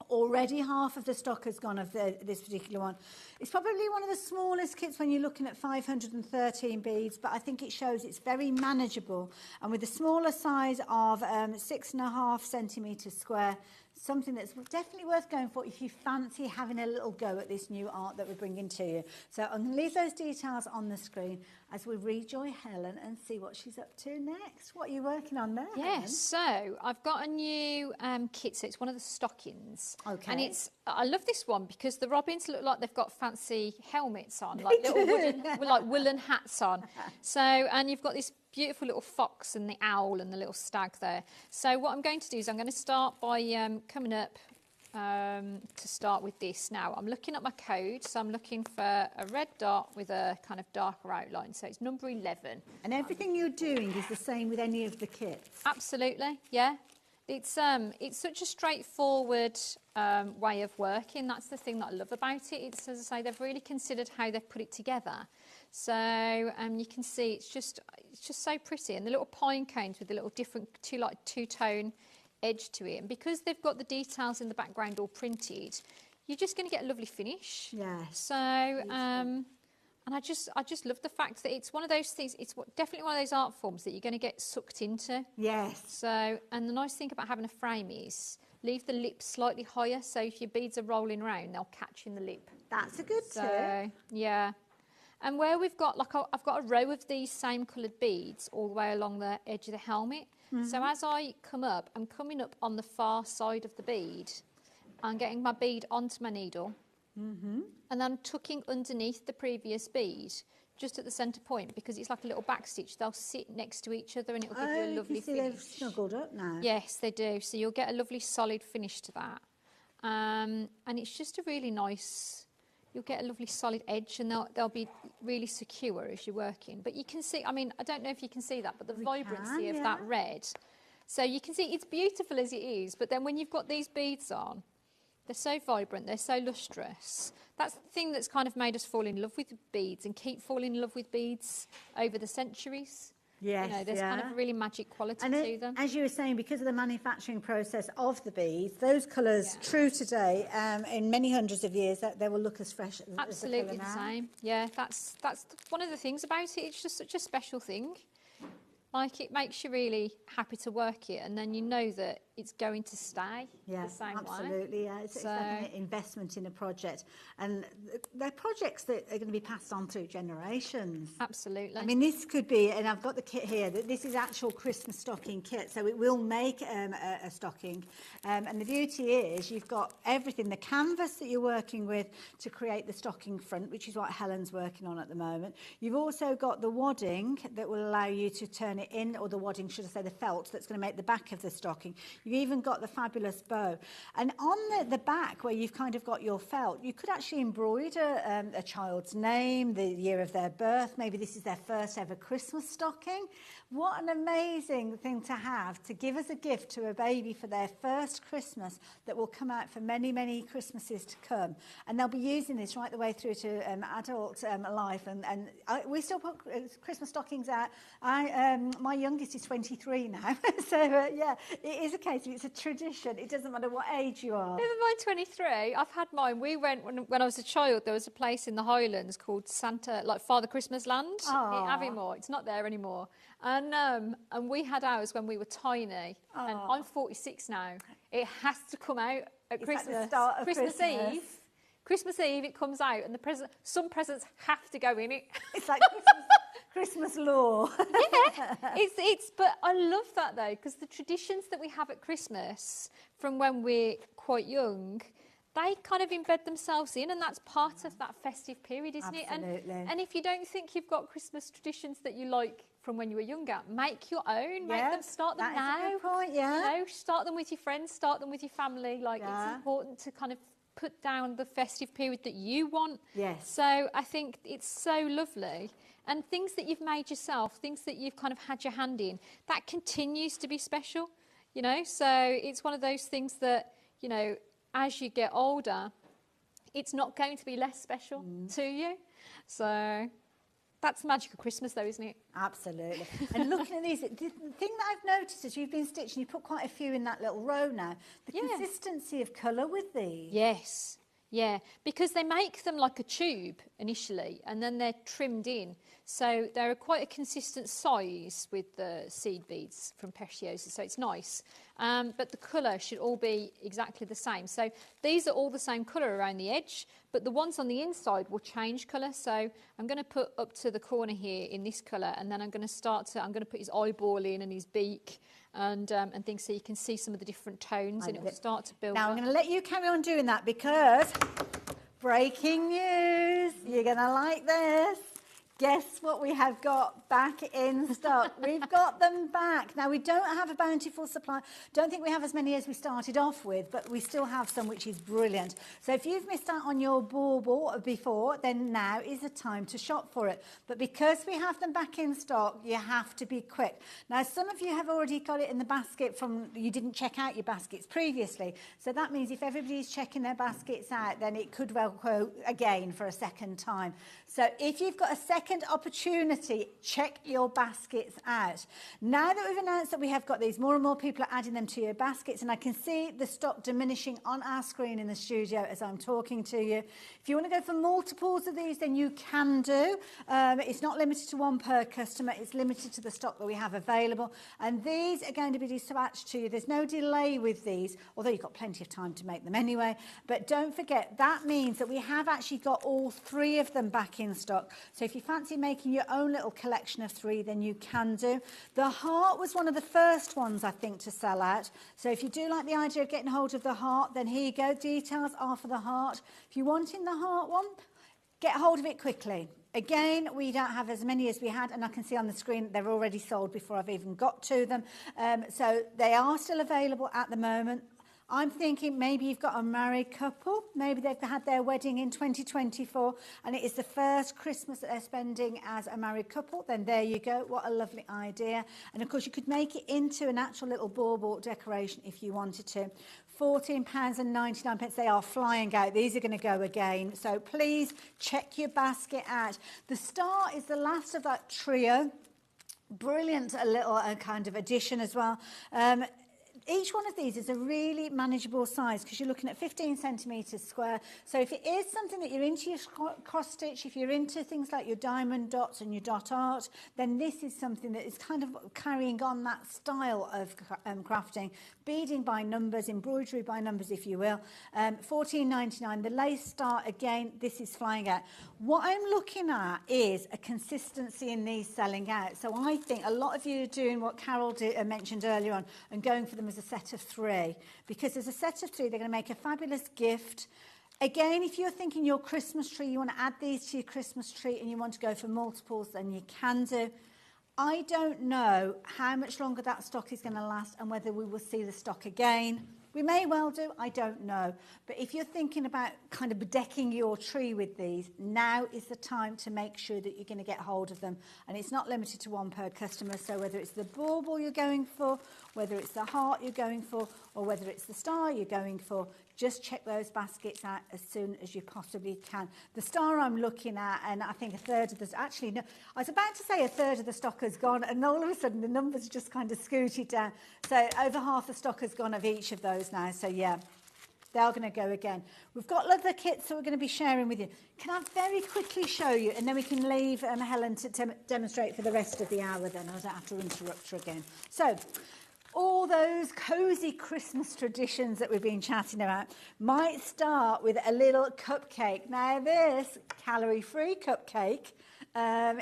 Already half of the stock has gone of this particular one. It's probably one of the smallest kits when you're looking at 513 beads, but I think it shows it's very manageable. And with the smaller size of 6.5 centimetres square, something that's definitely worth going for if you fancy having a little go at this new art that we're bringing to you. So I'm going to leave those details on the screen as we rejoin Helen and see what she's up to next. What are you working on there, Helen? Yes, so I've got a new kit, so it's one of the stockings. Okay. And I love this one because the robins look like they've got fancy helmets on, like little woolen hats on. So, and you've got this beautiful little fox and the owl and the little stag there. So what I'm going to do is I'm going to start by coming up to start with this. Now I'm looking at my code, so I'm looking for a red dot with a kind of darker outline, so it's number 11. And everything you're doing is the same with any of the kits? Absolutely, yeah. It's such a straightforward way of working. That's the thing that I love about it. It's, as I say, they've really considered how they've put it together. So you can see it's just so pretty, and the little pine cones with the little different two-tone edge to it. And because they've got the details in the background all printed, you're just going to get a lovely finish. Yeah. So and I just love the fact that it's one of those things. It's definitely one of those art forms that you're going to get sucked into. Yes. So, and the nice thing about having a frame is leave the lip slightly higher, so if your beads are rolling around, they'll catch in the lip. That's a good tip. So, yeah. And where we've got, I've got a row of these same coloured beads all the way along the edge of the helmet. Mm-hmm. So as I come up, I'm coming up on the far side of the bead. I'm getting my bead onto my needle. Mm-hmm. And then tucking underneath the previous bead, just at the centre point, because it's like a little back stitch. They'll sit next to each other and it'll give you a lovely finish. They've snuggled up now. Yes, they do. So you'll get a lovely solid finish to that. And it's just a really nice, you'll get a lovely solid edge, and they'll be really secure as you're working. But you can see, I mean, I don't know if you can see that, but the vibrancy of that red. So you can see it's beautiful as it is, but then when you've got these beads on, they're so vibrant, they're so lustrous. That's the thing that's kind of made us fall in love with beads and keep falling in love with beads over the centuries. Yes, you know, there's kind of a really magic quality to them. As you were saying, because of the manufacturing process of the beads, those colours, true today, in many hundreds of years, that they will look as fresh as absolutely the the same. Yeah, that's one of the things about it. It's just such a special thing. Like, it makes you really happy to work it, and then you know that it's going to stay the same absolutely, way. Yeah, it's definitely an investment in a project, and they're projects that are going to be passed on through generations. Absolutely. I mean, this could be, and I've got the kit here, that this is actual Christmas stocking kit, so it will make a stocking, and the beauty is you've got everything, the canvas that you're working with to create the stocking front, which is what Helen's working on at the moment. You've also got the wadding that will allow you to turn it in, or the wadding, should I say, the felt that's going to make the back of the stocking. You've even got the fabulous bow. And on the back, where you've kind of got your felt, you could actually embroider a child's name, the year of their birth. Maybe this is their first ever Christmas stocking. What an amazing thing to have, to give as a gift to a baby for their first Christmas that will come out for many, many Christmases to come. And they'll be using this right the way through to adult life. And we still put Christmas stockings out. My youngest is 23 now. So, yeah, it is a case case, if it's a tradition, it doesn't matter what age you are. Never mind 23. I've had mine. We went when I was a child. There was a place in the Highlands called Father Christmas Land in Aviemore. It's not there anymore. And we had ours when we were tiny. And I'm 46 now. It has to come out at Christmas. Like the start of Christmas Eve. Christmas Eve, it comes out, and some presents have to go in it. It's like Christmas law. Yeah, but I love that though, because the traditions that we have at Christmas from when we're quite young, they kind of embed themselves in, and that's part of that festive period, isn't it? And if you don't think you've got Christmas traditions that you like from when you were younger, make your own. Start them now. That's a good point, yeah. You know, start them with your friends, start them with your family. It's important to kind of put down the festive period that you want. Yes. So I think it's so lovely. And things that you've made yourself, things that you've kind of had your hand in, that continues to be special, you know. So it's one of those things that, you know, as you get older, it's not going to be less special to you. So that's the magic of Christmas though, isn't it? Absolutely. And looking at these, the thing that I've noticed is you've been stitching, you put quite a few in that little row now. The consistency of colour with these. Yes. Yeah, because they make them like a tube initially, and then they're trimmed in. So they're quite a consistent size with the seed beads from Preciosa, so it's nice. But the colour should all be exactly the same. So these are all the same colour around the edge, but the ones on the inside will change colour. So I'm going to put up to the corner here in this colour, and then I'm going to put his eyeball in and his beak, and things, so you can see some of the different tones, and it will start to build Now up. I'm going to let you carry on doing that, because breaking news, you're going to like this. Guess what we have got back in stock? We've got them back. Now, we don't have a bountiful supply. Don't think we have as many as we started off with, but we still have some, which is brilliant. So if you've missed out on your bauble before, then now is the time to shop for it. But because we have them back in stock, you have to be quick. Now, some of you have already got it in the basket you didn't check out your baskets previously. So that means if everybody's checking their baskets out, then it could well go again for a second time. So if you've got a second opportunity, check your baskets out. Now that we've announced that we have got these, more and more people are adding them to your baskets, and I can see the stock diminishing on our screen in the studio as I'm talking to you. If you want to go for multiples of these, then you can do. It's not limited to one per customer. It's limited to the stock that we have available, and these are going to be dispatched to you. There's no delay with these, although you've got plenty of time to make them anyway. But don't forget, that means that we have actually got all three of them back in stock. So if you fancy making your own little collection of three, then you can do. The heart was one of the first ones, I think, to sell out. So if you do like the idea of getting hold of the heart, then here you go. Details are for the heart. If you're wanting the heart one, get hold of it quickly. Again, we don't have as many as we had, and I can see on the screen they're already sold before I've even got to them. So they are still available at the moment. I'm thinking maybe you've got a married couple, maybe they've had their wedding in 2024 and it is the first Christmas that they're spending as a married couple, then there you go. What a lovely idea. And of course you could make it into an actual little bauble decoration if you wanted to. £14.99, they are flying out. These are going to go again. So please check your basket out. The star is the last of that trio. Brilliant, a little kind of addition as well. Each one of these is a really manageable size because you're looking at 15 centimetres square. So if it is something that you're into, your cross stitch, if you're into things like your diamond dots and your dot art, then this is something that is kind of carrying on that style of crafting. Beading by numbers, embroidery by numbers, if you will. £14.99. The lace star, again, this is flying out. What I'm looking at is a consistency in these selling out. So I think a lot of you are doing what Carol mentioned earlier on and going for them as a set of three, because as a set of three they're going to make a fabulous gift. Again, if you're thinking your Christmas tree, you want to add these to your Christmas tree and you want to go for multiples, then you can do. I don't know how much longer that stock is going to last and whether we will see the stock again. We may well do, I don't know. But if you're thinking about kind of bedecking your tree with these, now is the time to make sure that you're going to get hold of them. And it's not limited to one per customer, so whether it's the bauble you're going for whether it's the heart you're going for or whether it's the star you're going for, just check those baskets out as soon as you possibly can. The star I'm looking at, and I think a third of the, actually no, I was about to say a third of the stock has gone, and all of a sudden the numbers just kind of scooted down. So over half the stock has gone of each of those now. So yeah, they're going to go again. We've got other kits that we're going to be sharing with you. Can I very quickly show you, and then we can leave Helen to demonstrate for the rest of the hour then. I don't have to interrupt her again. So, all those cosy Christmas traditions that we've been chatting about might start with a little cupcake. Now this calorie-free cupcake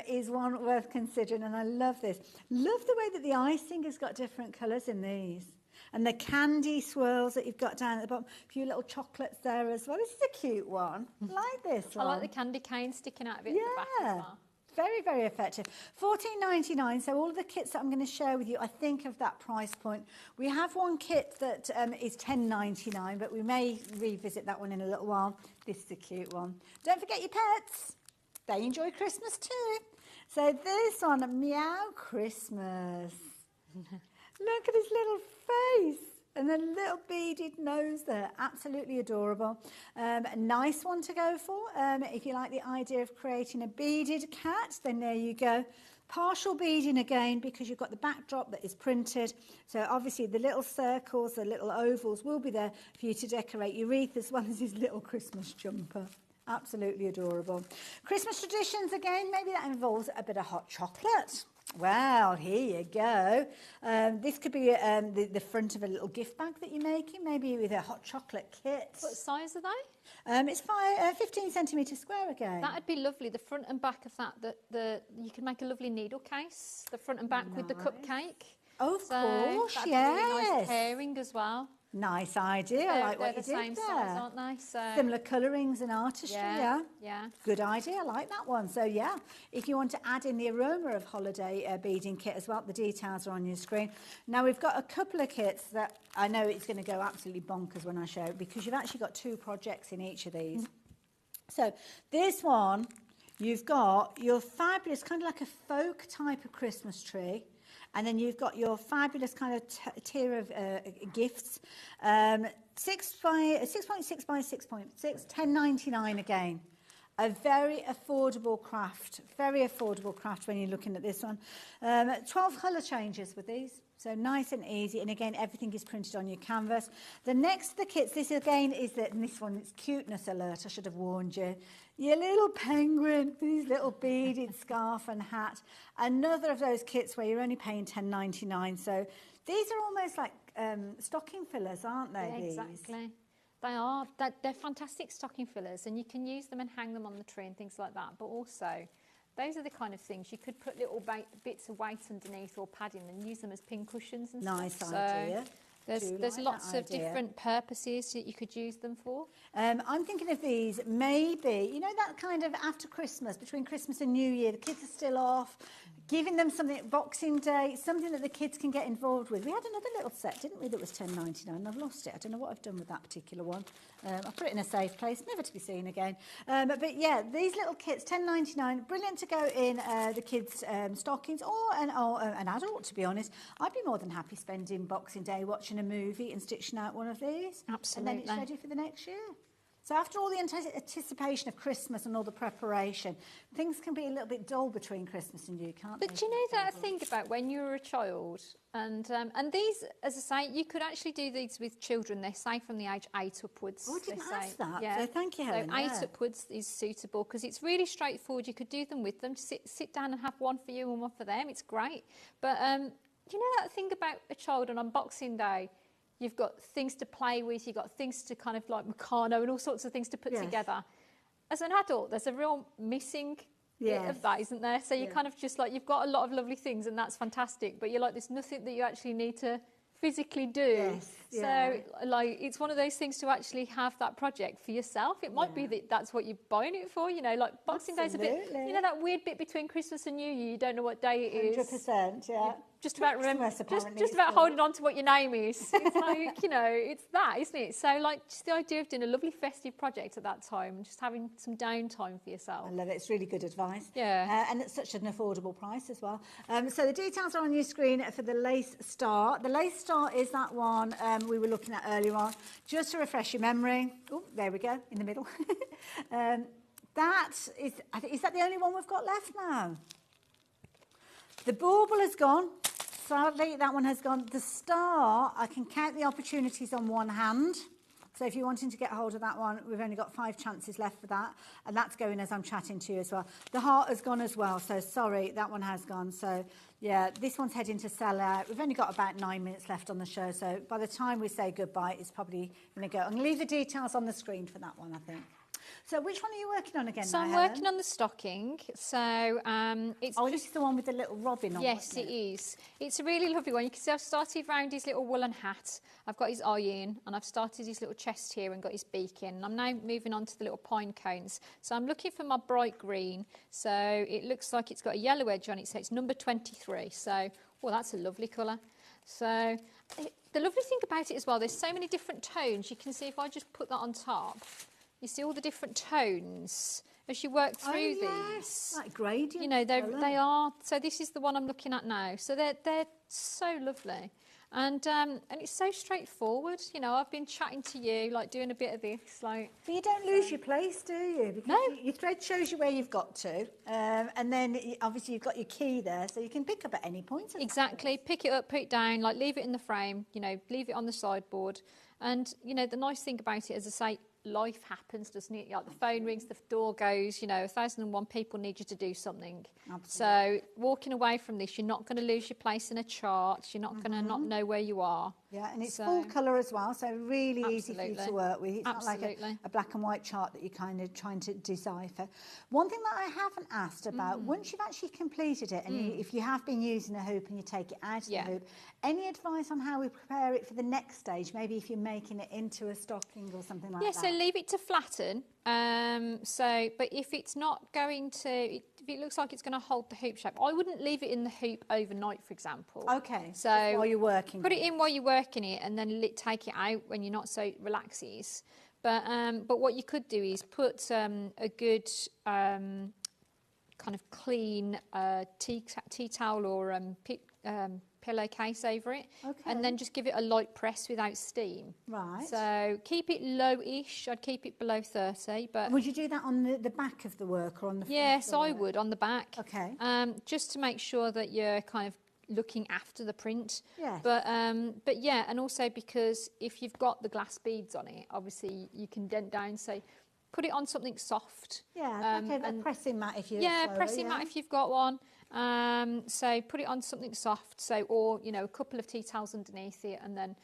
is one worth considering, and I love this. Love the way that the icing has got different colours in these. And the candy swirls that you've got down at the bottom, a few little chocolates there as well. This is a cute one. I like this one. I like the candy cane sticking out of it at the back as well. Very, very effective. $14.99. So all of the kits that I'm going to share with you, I think of that price point. We have one kit that is $10.99, but we may revisit that one in a little while. This is a cute one. Don't forget your pets. They enjoy Christmas too. So this one, Meow Christmas. Look at his little face and the little beaded nose there. Absolutely adorable. A nice one to go for. If you like the idea of creating a beaded cat, then there you go. Partial beading again because you've got the backdrop that is printed. So obviously the little circles, the little ovals will be there for you to decorate your wreath as well as his little Christmas jumper. Absolutely adorable. Christmas traditions again, maybe that involves a bit of hot chocolate. Well, here you go. This could be the front of a little gift bag that you're making, maybe with a hot chocolate kit. What size are they? It's 15 centimetres square again. That'd be lovely. The front and back of that, you could make a lovely needle case, the front and back with the cupcake. Oh, of course, that'd yes. be a really nice pairing as well. Nice idea. I like what you did there. They're the same size, aren't they? So similar colourings and artistry, yeah. Good idea. I like that one. So, yeah, if you want to add in the aroma of holiday beading kit as well, the details are on your screen. Now, we've got a couple of kits that I know it's going to go absolutely bonkers when I show it because you've actually got 2 projects in each of these. So, this one, you've got your fabulous, kind of like a folk type of Christmas tree. And then you've got your fabulous kind of tier of gifts. 6.6 by 6.6, $10.99 again. A very affordable craft when you're looking at this one. 12 colour changes with these. So nice and easy. And again, everything is printed on your canvas. The next, the kits, this again is and this one, it's cuteness alert, I should have warned you. Your little penguin with his little beaded scarf and hat. Another of those kits where you're only paying $10.99. So these are almost like stocking fillers, aren't they? Yeah, exactly. They are. They're fantastic stocking fillers, and you can use them and hang them on the tree and things like that. But also, those are the kind of things you could put little bits of weight underneath or padding and use them as pin cushions and nice stuff. Idea. There's lots of different purposes that you could use them for. I'm thinking of these maybe, you know, that kind of after Christmas, between Christmas and New Year, the kids are still off, giving them something at Boxing Day, something that the kids can get involved with. We had another little set, didn't we, that was $10.99. I've lost it. I don't know what I've done with that particular one. I put it in a safe place, never to be seen again. But yeah, these little kits, $10.99, brilliant to go in the kids' stockings or an adult, to be honest. I'd be more than happy spending Boxing Day watching a movie and stitching out one of these. Absolutely. And then it's ready for the next year. So after all the anticipation of Christmas and all the preparation, things can be a little bit dull between Christmas and you, can't they? But do you know that I think about when you were a child, and these, as I say, you could actually do these with children. They say from the age 8 upwards. Oh, I didn't ask that. Yeah. So thank you, Helen. So 8 upwards is suitable because it's really straightforward. You could do them with them. Sit down and have one for you and one for them. It's great. But do you know that thing about a child on Boxing Day? You've got things to play with, you've got things to kind of like Meccano and all sorts of things to put together. As an adult, there's a real missing bit of that, isn't there? So you're kind of just like, you've got a lot of lovely things and that's fantastic, but you're like, there's nothing that you actually need to physically do. So like, it's one of those things to actually have that project for yourself. It might be that that's what you're buying it for, you know, like Boxing Day's a bit, you know, that weird bit between Christmas and New Year, you don't know what day it is. 100%, yeah. just about Christmas, apparently just it's about called. holding on to what your name is. It's like, you know, it's that, isn't it? So like just the idea of doing a lovely festive project at that time and just having some downtime for yourself. I love it. It's really good advice. Yeah. And it's such an affordable price as well. So the details are on your screen for the lace star. The lace star is that one we were looking at earlier on. Just to refresh your memory. Oh, there we go, in the middle. That is that the only one we've got left now? The bauble has gone. Sadly, that one has gone. The star, I can count the opportunities on one hand. So if you're wanting to get hold of that one, we've only got 5 chances left for that. And that's going as I'm chatting to you as well. The heart has gone as well. So sorry, that one has gone. So yeah, this one's heading to sell out. We've only got about 9 minutes left on the show. So by the time we say goodbye, it's probably going to go. I'm going to leave the details on the screen for that one, I think. So which one are you working on again? So now, I'm Helen? working on the stocking. So it's this is the one with the little robin on. yes, it is. It's a really lovely one. You can see I've started round his little woolen hat. I've got his eye in, and I've started his little chest here and got his beak in. And I'm now moving on to the little pine cones. So I'm looking for my bright green. So it looks like it's got a yellow edge on it. So it's number 23. So, well, that's a lovely colour. So the lovely thing about it as well, there's so many different tones. You can see if I just put that on top, you see all the different tones as you work through these. Like gradient. You know, they are. So this is the one I'm looking at now. So they're so lovely, and it's so straightforward. You know, I've been chatting to you, like doing a bit of this, like. But you don't lose your place, do you? Because No. Your thread shows you where you've got to, and then obviously you've got your key there, so you can pick up at any point. Exactly. Pick it up, put it down, like leave it in the frame. You know, leave it on the sideboard, and you know the nice thing about it, as I say, life happens, doesn't it? Like the phone rings, the door goes, you know, 1001 people need you to do something. Absolutely. So walking away from this, you're not going to lose your place in a chart. You're not going to not know where you are. Yeah, and it's So- full colour as well, so really easy for you to Absolutely. work with. It's not like Absolutely. a black and white chart that you're kind of trying to decipher. One thing that I haven't asked about, once you've actually completed it, and if you have been using a hoop and you take it out of Yeah. the hoop, any advice on how we prepare it for the next stage? Maybe if you're making it into a stocking or something like Yeah, that. so leave it to flatten. But if it's not going to, if it looks like it's going to hold the hoop shape, I wouldn't leave it in the hoop overnight, for example. Okay, So just while you're working. put it in while you're working it, and then take it out when you're not so relaxes. But what you could do is put a good kind of clean tea towel or pillowcase over it, Okay. and then just give it a light press without steam. Right. So keep it low-ish. I'd keep it below 30, but Would you do that on the back of the work or on the front? yes, of the I work? would on the back. Okay. Just to make sure that you're kind of looking after the print. Yes. But yeah, and also because if you've got the glass beads on it, obviously you can dent down. So put it on something soft. Yeah, okay, a and- pressing mat if you're Yeah, slower, pressing mat if you've got one. So put it on something soft. So, or you know, a couple of tea towels underneath it, and then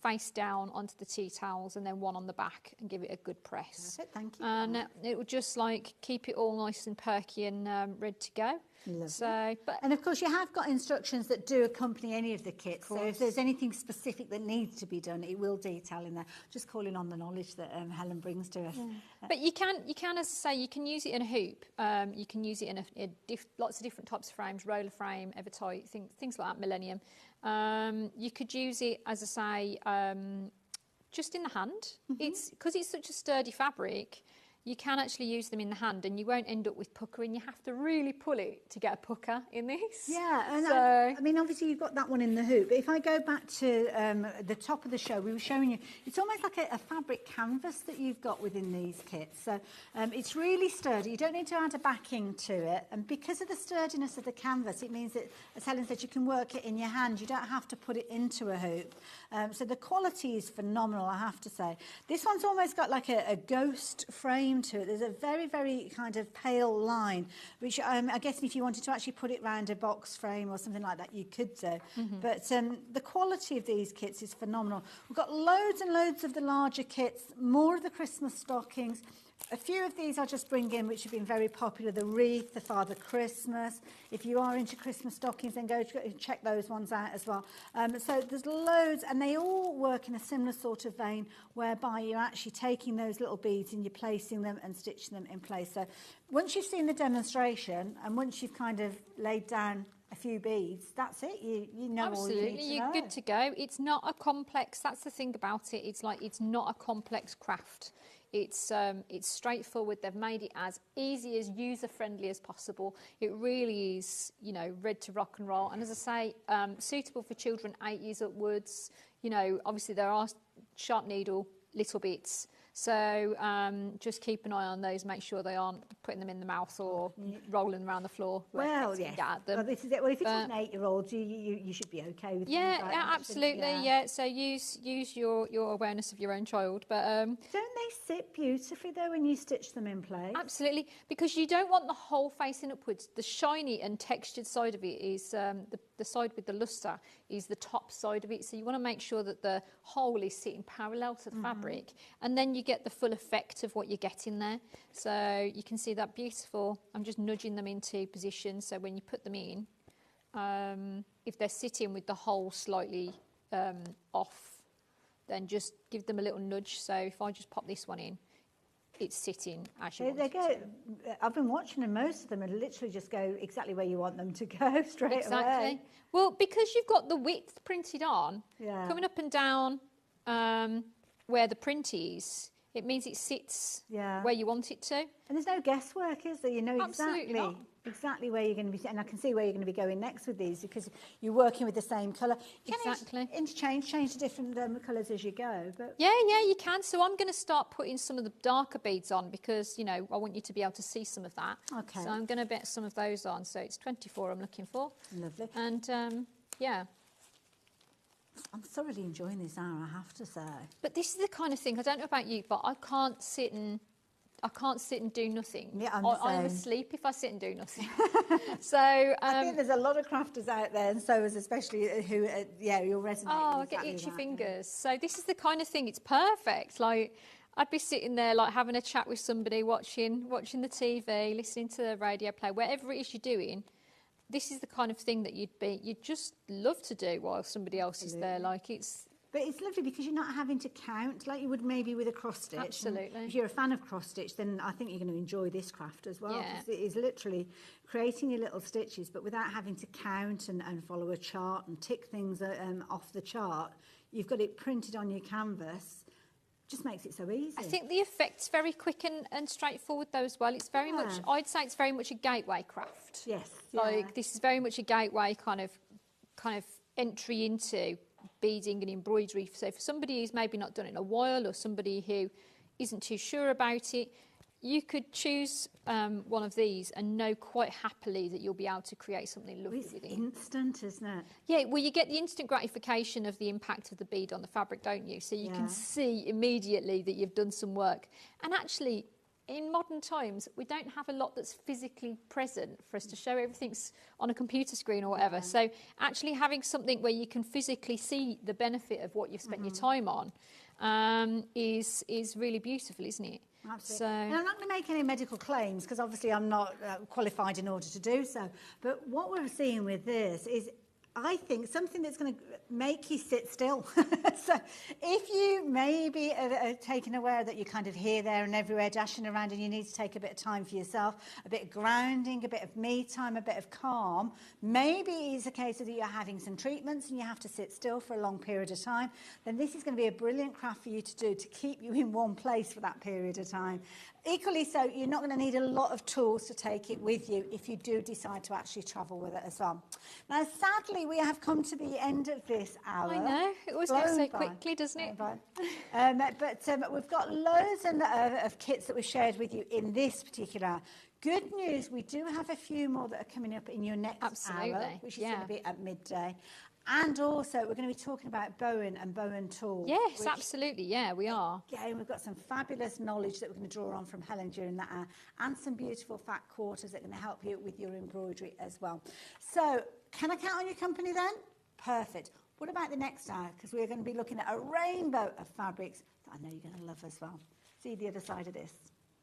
face down onto the tea towels, and then one on the back, and give it a good press. Perfect, thank you. And it will just like keep it all nice and perky and ready to go. Lovely. So, but And of course, you have got instructions that do accompany any of the kits. So if there's anything specific that needs to be done, it will detail in there. Just calling on the knowledge that Helen brings to us. But you can, as I say, you can use it in a hoop. You can use it in lots of different types of frames, roller frame, Evertight, things like that, Millennium. You could use it, as I say, just in the hand. It's because it's such a sturdy fabric. You can actually use them in the hand, and you won't end up with puckering. You have to really pull it to get a pucker in this. Yeah, and So- I mean, obviously you've got that one in the hoop. But if I go back to the top of the show, we were showing you, it's almost like a fabric canvas that you've got within these kits. So it's really sturdy. You don't need to add a backing to it. And because of the sturdiness of the canvas, it means that, as Helen said, you can work it in your hand. You don't have to put it into a hoop. So the quality is phenomenal, I have to say. This one's almost got like a ghost frame to it. There's a very, very kind of pale line, which I guess if you wanted to actually put it round a box frame or something like that, you could do. But the quality of these kits is phenomenal. We've got loads and loads of the larger kits, more of the Christmas stockings. A few of these I'll just bring in, which have been very popular. The wreath, the Father Christmas. If you are into Christmas stockings, then go check those ones out as well. So there's loads, and they all work in a similar sort of vein, whereby you're actually taking those little beads and you're placing them and stitching them in place. So once you've seen the demonstration, and once you've kind of laid down a few beads, that's it. You know all you need Absolutely, to you're know. good to go. It's not a complex, that's the thing about it. It's like, it's not a complex craft. It's straightforward. They've made it as easy, as user-friendly as possible. It really is, you know, ready to rock and roll. And as I say, suitable for children 8 years upwards. You know, obviously there are sharp needle, little bits. So just keep an eye on those. Make sure they aren't putting them in the mouth or rolling them around the floor. Well, yes. Them. Well, this is it. Well, if it's an 8-year-old, you should be okay with Yeah, things like yeah, that, absolutely. shouldn't you? Yeah. So use your awareness of your own child, but Don't they sit beautifully though when you stitch them in place? absolutely, because you don't want the whole facing upwards. The shiny and textured side of it is the side with the lustre is the top side of it. So you want to make sure that the whole is sitting parallel to the fabric, and then you get the full effect of what you're getting there. So you can see that beautiful. I'm just nudging them into position. So when you put them in, if they're sitting with the hole slightly off, then just give them a little nudge. So if I just pop this one in, it's sitting as you want it to. I've been watching them, most of them, and literally just go exactly where you want them to go straight Exactly. away. Well, because you've got the width printed on, Yeah. coming up and down where the print is, it means it sits where you want it to. And there's no guesswork, is there? You know Absolutely not. exactly where you're going to be, and I can see where you're going to be going next with these because you're working with the same colour. You can Exactly. change to different colours as you go. But Yeah, you can. So I'm going to start putting some of the darker beads on because, you know, I want you to be able to see some of that. Okay. So I'm going to bet some of those on. So it's 24 I'm looking for. Lovely. And, yeah. I'm thoroughly enjoying this hour, I have to say. But this is the kind of thing, I don't know about you, but I can't sit and do nothing. Yeah, I'm the I'm same. asleep if I sit and do nothing. So I think there's a lot of crafters out there, and so is especially who, you'll resonate I with get exactly itchy that. fingers. So this is the kind of thing, it's perfect. Like I'd be sitting there like having a chat with somebody, watching the TV, listening to the radio play, wherever it is you're doing. This is the kind of thing that you'd just love to do while somebody else is there. Like But it's lovely because you're not having to count like you would maybe with a cross stitch. Absolutely. And if you're a fan of cross stitch, then I think you're going to enjoy this craft as well. Yeah. 'Cause it is literally creating your little stitches, but without having to count and follow a chart and tick things off the chart. You've got it printed on your canvas. Just makes it so easy. I think the effect's very quick and straightforward though as well. It's very much, I'd say it's very much a gateway craft. Yes. Like this is very much a gateway kind of entry into beading and embroidery. So for somebody who's maybe not done it in a while or somebody who isn't too sure about it, you could choose one of these and know quite happily that you'll be able to create something lovely It's with it. instant, isn't it? Yeah, well, you get the instant gratification of the impact of the bead on the fabric, don't you? So you can see immediately that you've done some work. And actually, in modern times, we don't have a lot that's physically present for us to show. Everything's on a computer screen or whatever. So actually having something where you can physically see the benefit of what you've spent your time on is really beautiful, isn't it? Absolutely. So, and I'm not going to make any medical claims because obviously I'm not qualified in order to do so. But what we're seeing with this is, I think, something that's going to make you sit still. So if you maybe are taken aware that you're kind of here, there and everywhere dashing around and you need to take a bit of time for yourself, a bit of grounding, a bit of me time, a bit of calm, maybe it's a case of that you're having some treatments and you have to sit still for a long period of time, then this is going to be a brilliant craft for you to do to keep you in one place for that period of time. Equally so, you're not going to need a lot of tools to take it with you if you do decide to actually travel with it as well. Now, sadly, we have come to the end of this hour. I know, it always goes so quickly, doesn't it? But we've got loads of kits that we've shared with you in this particular hour. Good news, we do have a few more that are coming up in your next hour, which is going to be at midday. And also, we're going to be talking about Bowen and Bowen tools. Yes, absolutely. Yeah, we are. Again, we've got some fabulous knowledge that we're going to draw on from Helen during that hour, and some beautiful fat quarters that are going to help you with your embroidery as well. So, can I count on your company then? Perfect. What about the next hour? Because we're going to be looking at a rainbow of fabrics that I know you're going to love as well. See the other side of this.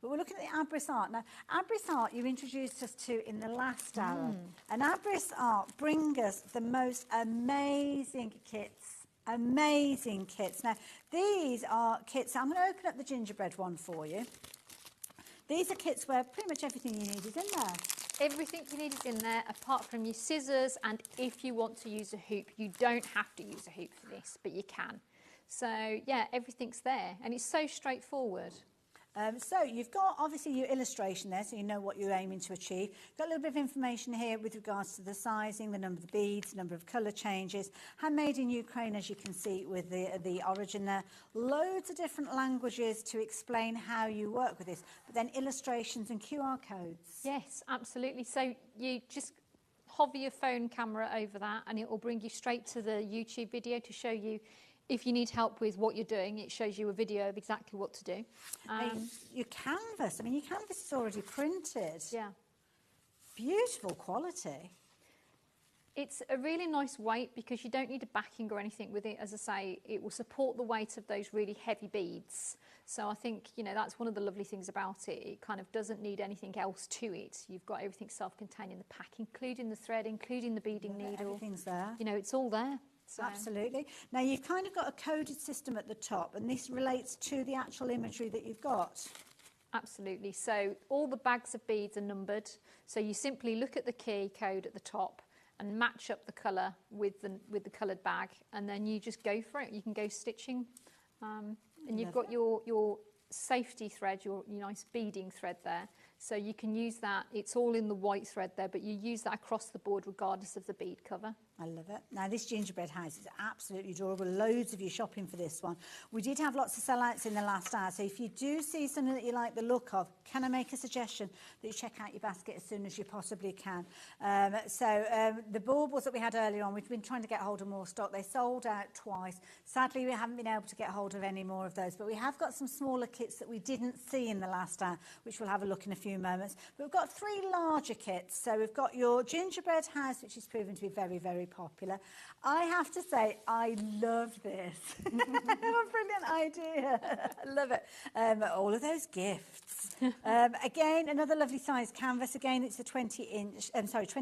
But we're looking at the Abris Art. Now, Abris Art you introduced us to in the last hour. And Abris Art bring us the most amazing kits. Amazing kits. Now, these are kits. I'm going to open up the gingerbread one for you. These are kits where pretty much everything you need is in there. Everything you need is in there, apart from your scissors, and if you want to use a hoop, you don't have to use a hoop for this, but you can. So yeah, everything's there, and it's so straightforward. So you've got obviously your illustration there, so you know what you're aiming to achieve. Got a little bit of information here with regards to the sizing, the number of the beads, number of colour changes. Handmade in Ukraine, as you can see with the origin there. Loads of different languages to explain how you work with this, but then illustrations and QR codes. Yes, absolutely. So you just hover your phone camera over that, and it will bring you straight to the YouTube video to show you. If you need help with what you're doing, it shows you a video of exactly what to do. Your canvas, I mean, your canvas is already printed. Yeah. Beautiful quality. It's a really nice weight because you don't need a backing or anything with it. As I say, it will support the weight of those really heavy beads. So I think, you know, that's one of the lovely things about it. It kind of doesn't need anything else to it. You've got everything self-contained in the pack, including the thread, including the beading needle. Everything's there. You know, it's all there. So. Absolutely. Now, you've kind of got a coded system at the top, and this relates to the actual imagery that you've got. Absolutely. So all the bags of beads are numbered. So you simply look at the key code at the top and match up the colour with the coloured bag, and then you just go for it. You can go stitching, and you've got your safety thread, your nice beading thread there. So you can use that. It's all in the white thread there, but you use that across the board regardless of the bead cover. I love it. Now, this gingerbread house is absolutely adorable. Loads of you shopping for this one. We did have lots of sellouts in the last hour, so if you do see something that you like the look of, can I make a suggestion that you check out your basket as soon as you possibly can? The baubles that we had earlier on, we've been trying to get hold of more stock. They sold out twice. Sadly, we haven't been able to get hold of any more of those, but we have got some smaller kits that we didn't see in the last hour, which we'll have a look in a few moments. But we've got 3 larger kits. So we've got your gingerbread house, which is proven to be very, very popular. I have to say, I love this. What a brilliant idea. I love it. All of those gifts. Again, another lovely size canvas. Again, it's a 20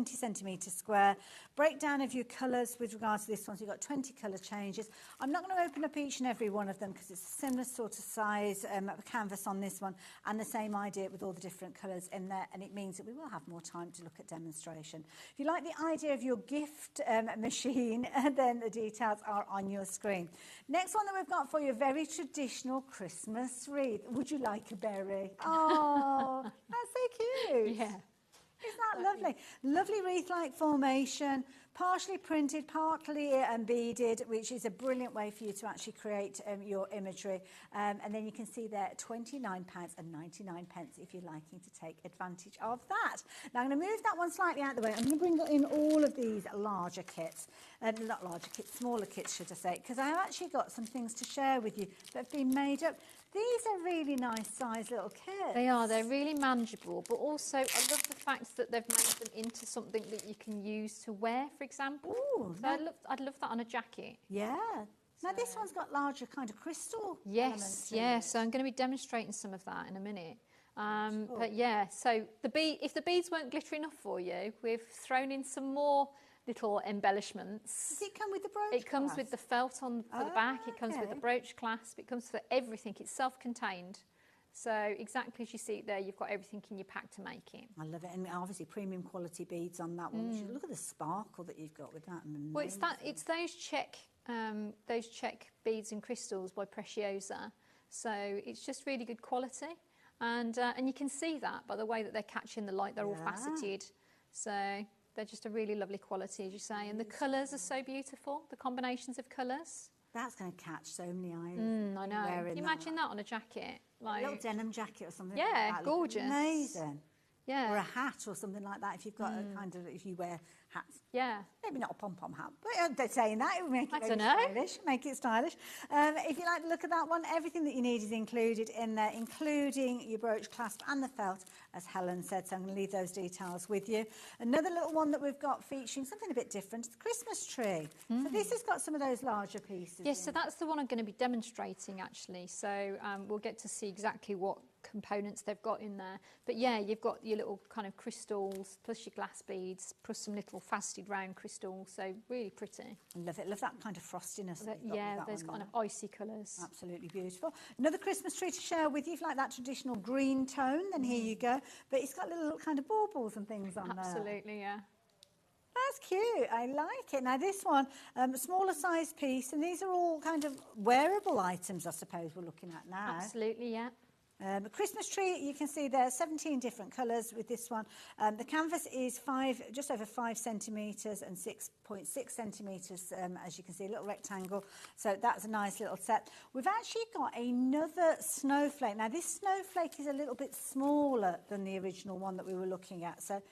centimetre square. Breakdown of your colours with regards to this one. So you've got 20 colour changes. I'm not going to open up each and every one of them because it's a similar sort of size canvas on this one, and the same idea with all the different colours in there, and it means that we will have more time to look at demonstration. If you like the idea of your gift machine, then the details are on your screen. Next one that we've got for you, a very traditional Christmas wreath. Would you like a berry? Oh, that's so cute. Yeah. Isn't that lovely? Lovely wreath-like formation, partially printed, partly beaded, which is a brilliant way for you to actually create your imagery. And then you can see there £29.99 if you're liking to take advantage of that. Now I'm going to move that one slightly out of the way. I'm going to bring in all of these larger kits, not larger kits, smaller kits should I say, because I've actually got some things to share with you that have been made up. These are really nice sized little kits. They are. They're really manageable, but also I love the fact that they've made them into something that you can use to wear, for example. Ooh, so I'd love that on a jacket. Yeah. Now this one's got larger kind of crystal elements. Yes. So I'm going to be demonstrating some of that in a minute. But yeah, so if the beads weren't glittery enough for you, we've thrown in some more little embellishments. Does it come with the brooch It comes with the felt for the back, it comes with the brooch clasp, it comes for everything. It's self-contained. So exactly as you see it there, you've got everything in your pack to make it. I love it, and obviously premium quality beads on that one. Look at the sparkle that you've got with that. Amazing. Well, it's those check beads and crystals by Preciosa. So it's just really good quality, and you can see that by the way that they're catching the light. They're all faceted, so they're just a really lovely quality, as you say, and the colours are so beautiful. The combinations of colours. That's going to catch so many eyes. I know. Can you imagine that on a jacket? Like a little denim jacket or something. Yeah, like that. gorgeous. Amazing. Yeah. Or a hat or something like that if you've got a kind of, if you wear hats. Yeah. Maybe not a pom-pom hat, but they're saying that, it would make it stylish. Make it stylish. If you like to look at that one, everything that you need is included in there, including your brooch clasp and the felt, as Helen said, so I'm going to leave those details with you. Another little one that we've got featuring something a bit different, the Christmas tree. So this has got some of those larger pieces. Yes, so that's the one I'm going to be demonstrating, actually. So we'll get to see exactly what components they've got in there. But yeah, you've got your little kind of crystals, plus your glass beads, plus some little faceted round crystals. So really pretty. I love it. Love that kind of frostiness. That you've got Yeah, with that those one kind there. of icy colours. Absolutely beautiful. Another Christmas tree to share with you. If you like that traditional green tone, then here you go. But it's got little kind of baubles and things on there. Absolutely, yeah. That's cute. I like it. Now this one, smaller size piece, and these are all kind of wearable items, I suppose we're looking at now. Absolutely, yeah. A Christmas tree, you can see there 17 different colours with this one. The canvas is just over 5 centimetres and 6.6 centimetres, as you can see, a little rectangle. So that's a nice little set. We've actually got another snowflake. Now this snowflake is a little bit smaller than the original one that we were looking at. So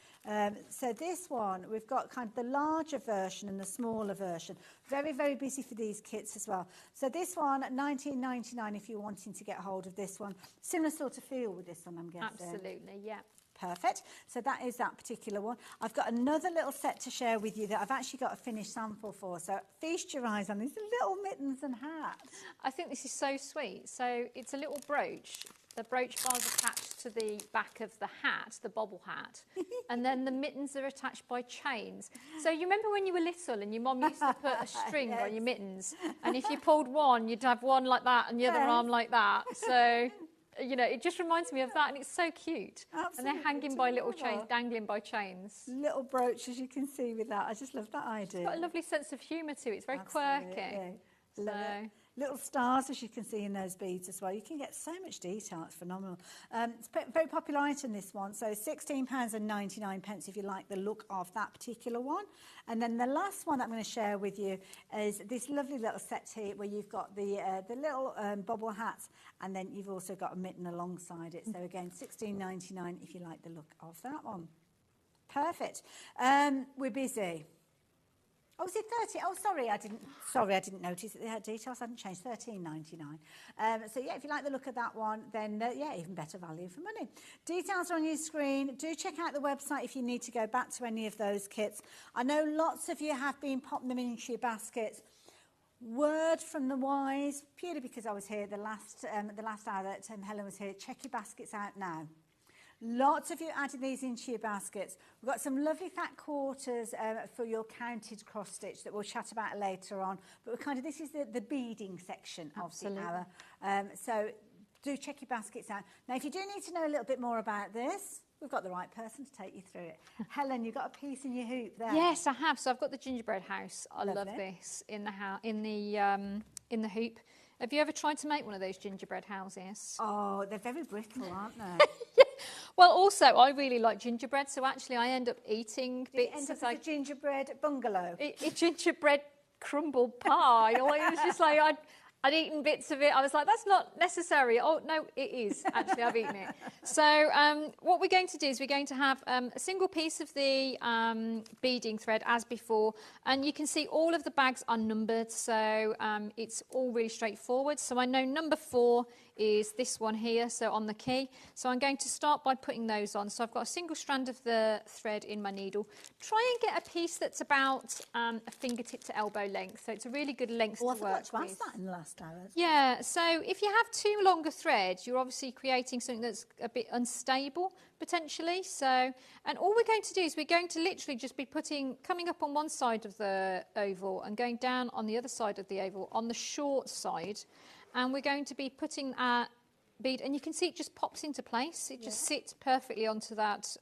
this one, we've got kind of the larger version and the smaller version. Very, very busy for these kits as well. So this one, $19.99 if you're wanting to get hold of this one. Similar sort of feel with this one, I'm guessing. Absolutely, yeah. Perfect. So that is that particular one. I've got another little set to share with you that I've actually got a finished sample for. So feast your eyes on these little mittens and hats. I think this is so sweet. So it's a little brooch. The brooch bar's attached to the back of the hat, the bobble hat, and then the mittens are attached by chains. So you remember when you were little and your mum used to put a string Yes. on your mittens, and if you pulled one, you'd have one like that and the other Yes. arm like that. So, you know, it just reminds me of that, and it's so cute. Absolutely, And they're hanging by little adorable. chains, dangling by chains. Little brooch, as you can see with that. I just love that idea. It's got a lovely sense of humour to it. It's very quirky. Absolutely. Love So- it. Little stars, as you can see in those beads as well. You can get so much detail. It's phenomenal. It's a very popular item, this one. So £16.99 if you like the look of that particular one. And then the last one that I'm going to share with you is this lovely little set here where you've got the little bobble hats, and then you've also got a mitten alongside it. So again, £16.99 if you like the look of that one. Perfect. We're busy. Oh, is it 30? Oh, sorry, I didn't notice that they had details. Hadn't changed. £13.99. So yeah, if you like the look of that one, then yeah, even better value for money. Details are on your screen. Do check out the website if you need to go back to any of those kits. I know lots of you have been popping them into your baskets. Word from the wise, purely because I was here the last hour that Helen was here. Check your baskets out now. Lots of you added these into your baskets. We've got some lovely fat quarters for your counted cross stitch that we'll chat about later on. But this is the beading section of Absolutely. the hour. So do check your baskets out. Now, if you do need to know a little bit more about this, we've got the right person to take you through it. Helen, you've got a piece in your hoop there. Yes, I have. So I've got the gingerbread house. I love Lovely. this in the hoop. Have you ever tried to make one of those gingerbread houses? Oh, they're very brittle, aren't they? Well, also, I really like gingerbread, so actually I end up eating Did it bits end as up as a gingerbread bungalow? a gingerbread crumble pie. It was just like I'd eaten bits of it. I was like, that's not necessary. Oh, no, it is. Actually, I've eaten it. So what we're going to do is we're going to have a single piece of the beading thread as before. And you can see all of the bags are numbered. So it's all really straightforward. So I know number 4 is this one here, so on the key. So I'm going to start by putting those on. So I've got a single strand of the thread in my needle. Try and get a piece that's about a fingertip to elbow length. So it's a really good length Oh, I to work forgot to ask with. that in the last hour. Yeah, so if you have too long a thread, you're obviously creating something that's a bit unstable, potentially. So, and all we're going to do is we're going to literally just be coming up on one side of the oval and going down on the other side of the oval, on the short side. And we're going to be putting our bead, and you can see it just pops into place. It just sits perfectly onto that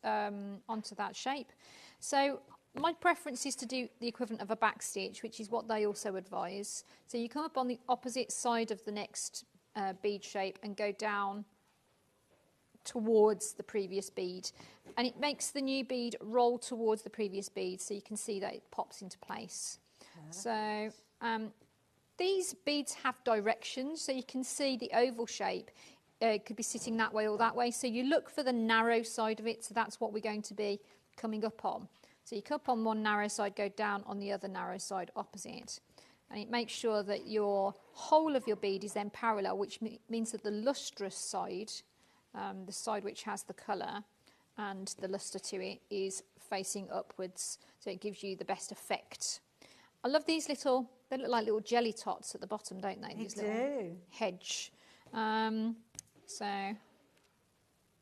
shape. So my preference is to do the equivalent of a back stitch, which is what they also advise. So you come up on the opposite side of the next bead shape and go down towards the previous bead. And it makes the new bead roll towards the previous bead, so you can see that it pops into place. So these beads have directions, so you can see the oval shape. It could be sitting that way or that way. So you look for the narrow side of it, so that's what we're going to be coming up on. So you come up on one narrow side, go down on the other narrow side opposite. And it makes sure that your whole of your bead is then parallel, which means that the lustrous side, the side which has the colour and the lustre to it, is facing upwards. So it gives you the best effect. I love these little, they look like little jelly tots at the bottom, don't they? These They little do. hedge. So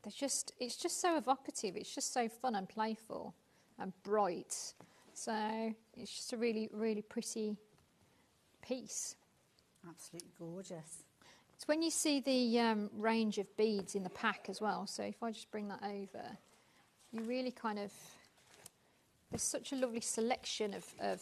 it's just so evocative. It's just so fun and playful and bright. So it's just a really, really pretty piece. Absolutely gorgeous. It's when you see the range of beads in the pack as well. So if I just bring that over, you really kind of, there's such a lovely selection of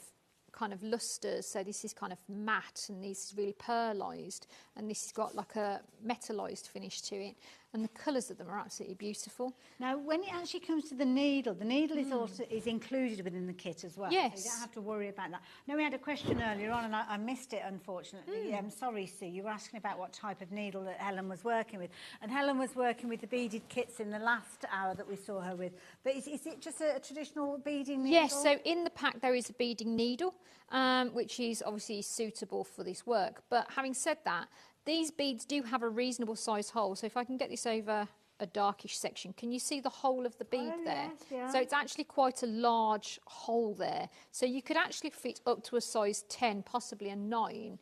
kind of lustres. So this is kind of matte, and this is really pearlised, and this has got like a metallised finish to it, and the colours of them are absolutely beautiful. Now, when it actually comes to the needle is also included within the kit as well. Yes. So you don't have to worry about that. Now, we had a question earlier on, and I missed it, unfortunately. I'm sorry, Sue. You were asking about what type of needle that Helen was working with. And Helen was working with the beaded kits in the last hour that we saw her with. But is it just a traditional beading needle? Yes, so in the pack there is a beading needle, which is obviously suitable for this work. But having said that, these beads do have a reasonable size hole. So if I can get this over a darkish section, can you see the hole of the bead there? Yes, yeah. So it's actually quite a large hole there. So you could actually fit up to a size 10, possibly a 9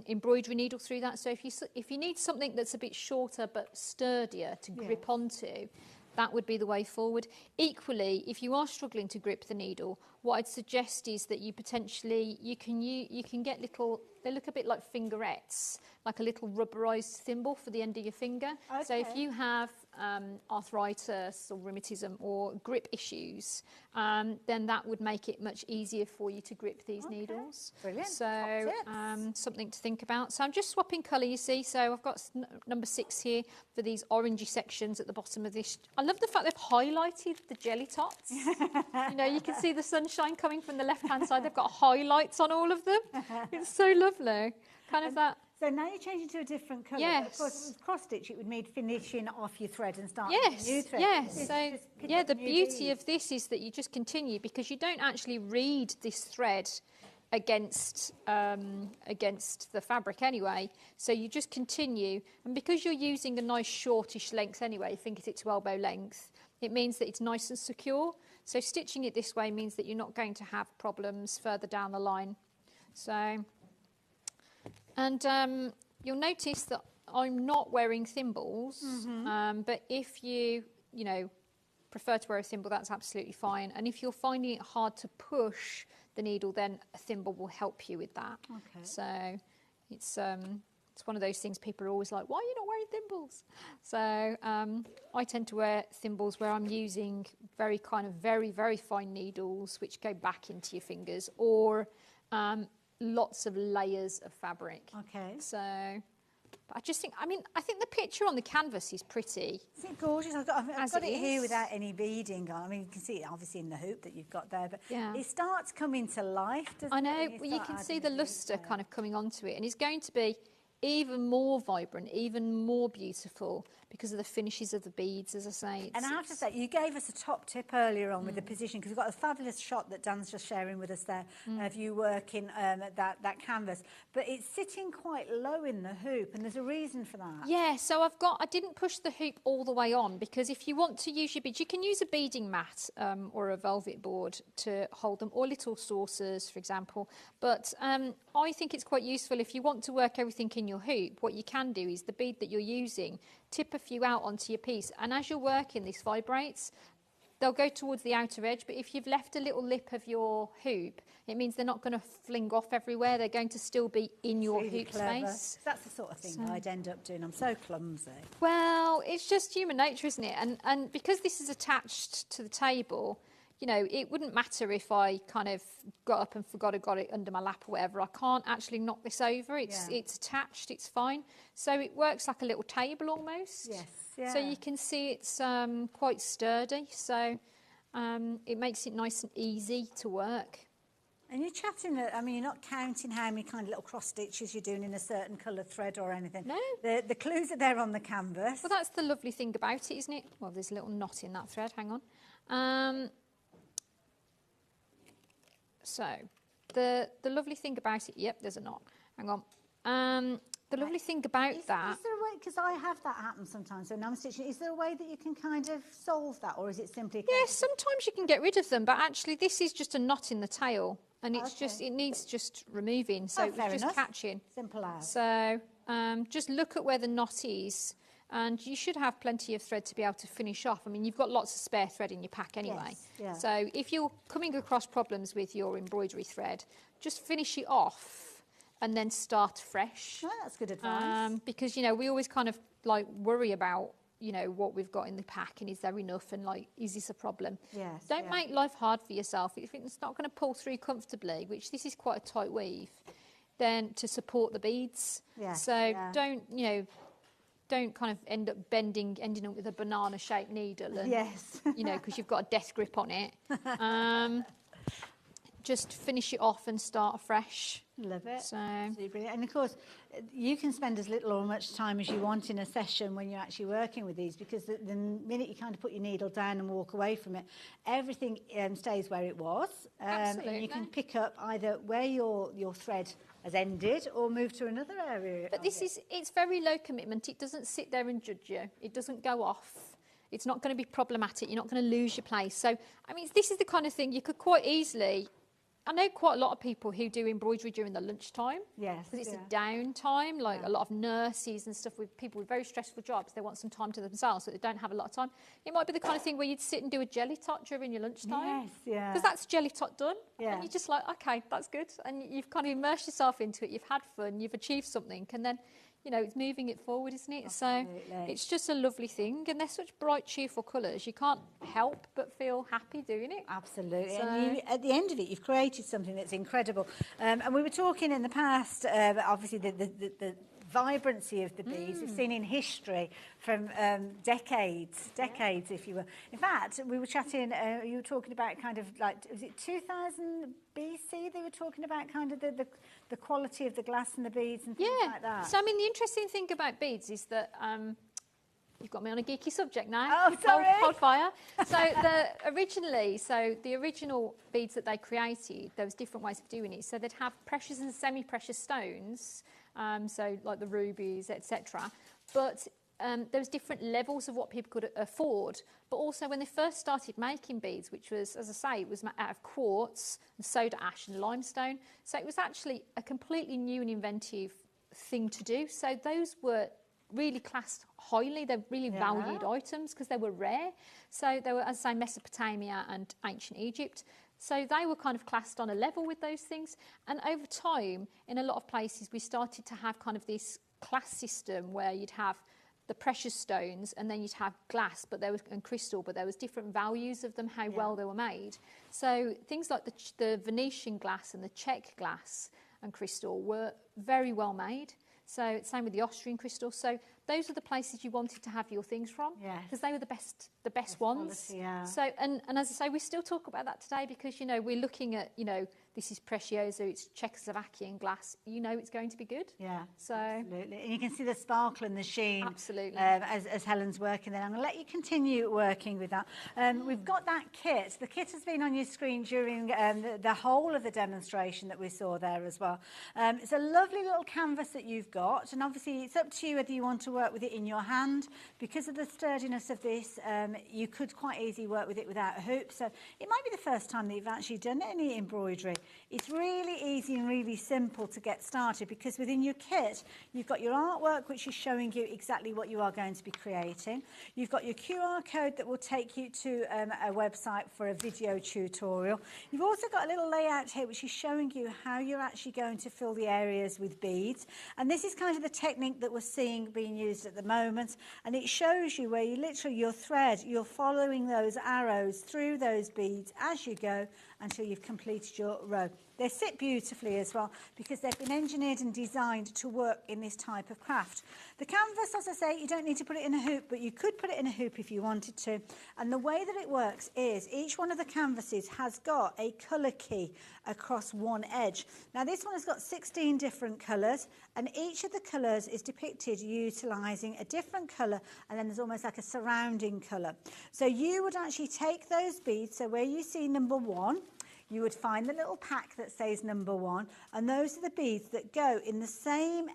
embroidery needle through that. So if you need something that's a bit shorter but sturdier to grip onto, that would be the way forward. Equally, if you are struggling to grip the needle, what I'd suggest is that you potentially, you can get little, they look a bit like fingerettes, like a little rubberized thimble for the end of your finger. Okay. So if you have arthritis or rheumatism or grip issues, then that would make it much easier for you to grip these needles. Brilliant. So something to think about. So I'm just swapping colour, you see. So I've got number 6 here for these orangey sections at the bottom of this. I love the fact they've highlighted the jelly tots. You know, you can see the sunshine coming from the left-hand side. They've got highlights on all of them. It's so lovely. Kind of that. So now you're changing to a different colour. Yes. Of course, with cross stitch, it would mean finishing off your thread and starting Yes, a new thread. yes. So, yeah, the beauty of of this is that you just continue, because you don't actually read this thread against the fabric anyway. So you just continue, and because you're using a nice shortish length anyway, fingertip to elbow length, it means that it's nice and secure. So stitching it this way means that you're not going to have problems further down the line. So, and you'll notice that I'm not wearing thimbles, but if you prefer to wear a thimble, that's absolutely fine. And if you're finding it hard to push the needle, then a thimble will help you with that. Okay. So it's one of those things people are always like, why are you not wearing thimbles? So I tend to wear thimbles where I'm using very fine needles which go back into your fingers, or lots of layers of fabric. Okay. So, but I think the picture on the canvas is pretty. Isn't it gorgeous? I've got it here without any beading on. I mean, you can see it obviously in the hoop that you've got there, but it starts coming to life, doesn't it? I know, well, you can see the lustre kind of coming onto it, and it's going to be even more vibrant, even more beautiful because of the finishes of the beads, as I say. And I have to say, you gave us a top tip earlier on with the position, because we've got a fabulous shot that Dan's just sharing with us there of you working that canvas. But it's sitting quite low in the hoop, and there's a reason for that. Yeah, so I didn't push the hoop all the way on, because if you want to use your beads, you can use a beading mat or a velvet board to hold them, or little saucers, for example. But I think it's quite useful if you want to work everything in your hoop. What you can do is the bead that you're using, tip a few out onto your piece, and as you're working, this vibrates. They'll go towards the outer edge, but if you've left a little lip of your hoop, it means they're not going to fling off everywhere. They're going to still be in your hoop space. That's the sort of thing I'd end up doing. I'm so clumsy. Well, it's just human nature, isn't it? And because this is attached to the table, you know, it wouldn't matter if I kind of got up and forgot I got it under my lap or whatever. I can't actually knock this over. It's attached, it's fine. So it works like a little table almost. Yes, yeah. So you can see it's quite sturdy. So it makes it nice and easy to work. And you're chatting, I mean, you're not counting how many kind of little cross stitches you're doing in a certain colour thread or anything. No. The clues are there on the canvas. Well, that's the lovely thing about it, isn't it? Well, there's a little knot in that thread. Hang on. So, the lovely thing about it, yep, there's a knot. Hang on. The lovely thing about that... Is there a way, because I have that happen sometimes when I'm stitching, is there a way that you can kind of solve that, or is it simply... Yes, sometimes you can get rid of them, but actually this is just a knot in the tail, and it's just, it needs just removing, so it's just catching. Simple as. So, just look at where the knot is, and you should have plenty of thread to be able to finish off. I mean, you've got lots of spare thread in your pack anyway. Yes, yeah. So if you're coming across problems with your embroidery thread, just finish it off and then start fresh. Oh, that's good advice. Because, you know, we always kind of like worry about, you know, what we've got in the pack and is there enough and like, is this a problem? Yes. Don't make life hard for yourself. If it's not going to pull through comfortably, which this is quite a tight weave, then to support the beads. Yes, So yeah. don't kind of ending up with a banana shaped needle and, Yes. you know, because you've got a death grip on it. Just finish it off and start afresh. Love it. So Absolutely brilliant. And of course, you can spend as little or much time as you want in a session when you're actually working with these, because the minute you kind of put your needle down and walk away from it, everything stays where it was. Absolutely. And you can pick up either where your thread has ended or move to another area. But it's very low commitment. It doesn't sit there and judge you. It doesn't go off. It's not going to be problematic. You're not going to lose your place. So, I mean, this is the kind of thing you could quite easily... I know quite a lot of people who do embroidery during the lunchtime. Yes. Because it's a downtime, like a lot of nurses and stuff with people with very stressful jobs. They want some time to themselves, so they don't have a lot of time. It might be the kind of thing where you'd sit and do a jelly tot during your lunchtime. Yes, yeah. Because that's jelly tot done. Yeah. And you're just like, okay, that's good. And you've kind of immersed yourself into it. You've had fun. You've achieved something. And then, you know, it's moving it forward, isn't it? Absolutely. So it's just a lovely thing. And they're such bright, cheerful colours. You can't help but feel happy doing it. Absolutely. So- And at the end of it, you've created something that's incredible. And we were talking in the past, obviously, the vibrancy of the beads we've seen in history from decades, if you will. In fact, we were chatting, you were talking about kind of like, was it 2000 BC? They were talking about kind of the quality of the glass and the beads and things like that. So, I mean, the interesting thing about beads is that... you've got me on a geeky subject now. Oh, sorry. Hold fire. So the original beads that they created, there was different ways of doing it. So they'd have precious and semi-precious stones, so like the rubies, etc. But there was different levels of what people could afford. But also when they first started making beads, which was, as I say, it was out of quartz and soda ash and limestone. So it was actually a completely new and inventive thing to do. So those were really classed highly. They're really valued items because they were rare. So they were, as I say, Mesopotamia and ancient Egypt. So they were kind of classed on a level with those things. And over time, in a lot of places, we started to have kind of this class system where you'd have the precious stones and then you'd have glass and crystal, but there was different values of them, how well they were made. So things like the Venetian glass and the Czech glass and crystal were very well made. So same with the Austrian crystal. So those are the places you wanted to have your things from, because they were the best ones. Quality, yeah. So and as I say, we still talk about that today because, you know, we're looking at, you know, this is Precioso, it's Czechoslovakian glass. You know it's going to be good. Yeah, so absolutely. And you can see the sparkle and the sheen. Absolutely. As Helen's working there. I'm going to let you continue working with that. We've got that kit. The kit has been on your screen during the whole of the demonstration that we saw there as well. It's a lovely little canvas that you've got, and obviously it's up to you whether you want to work with it in your hand. Because of the sturdiness of this, you could quite easily work with it without a hoop. So it might be the first time that you've actually done any embroidery. It's really easy and really simple to get started, because within your kit, you've got your artwork, which is showing you exactly what you are going to be creating. You've got your QR code that will take you to a website for a video tutorial. You've also got a little layout here, which is showing you how you're actually going to fill the areas with beads. And this is kind of the technique that we're seeing being used at the moment. And it shows you where you literally, your thread, you're following those arrows through those beads as you go until you've completed your row. They sit beautifully as well because they've been engineered and designed to work in this type of craft. The canvas, as I say, you don't need to put it in a hoop, but you could put it in a hoop if you wanted to. And the way that it works is each one of the canvases has got a colour key across one edge. Now this one has got 16 different colours, and each of the colours is depicted utilising a different colour, and then there's almost like a surrounding colour. So you would actually take those beads, so where you see number 1, you would find the little pack that says number 1, and those are the beads that go in the same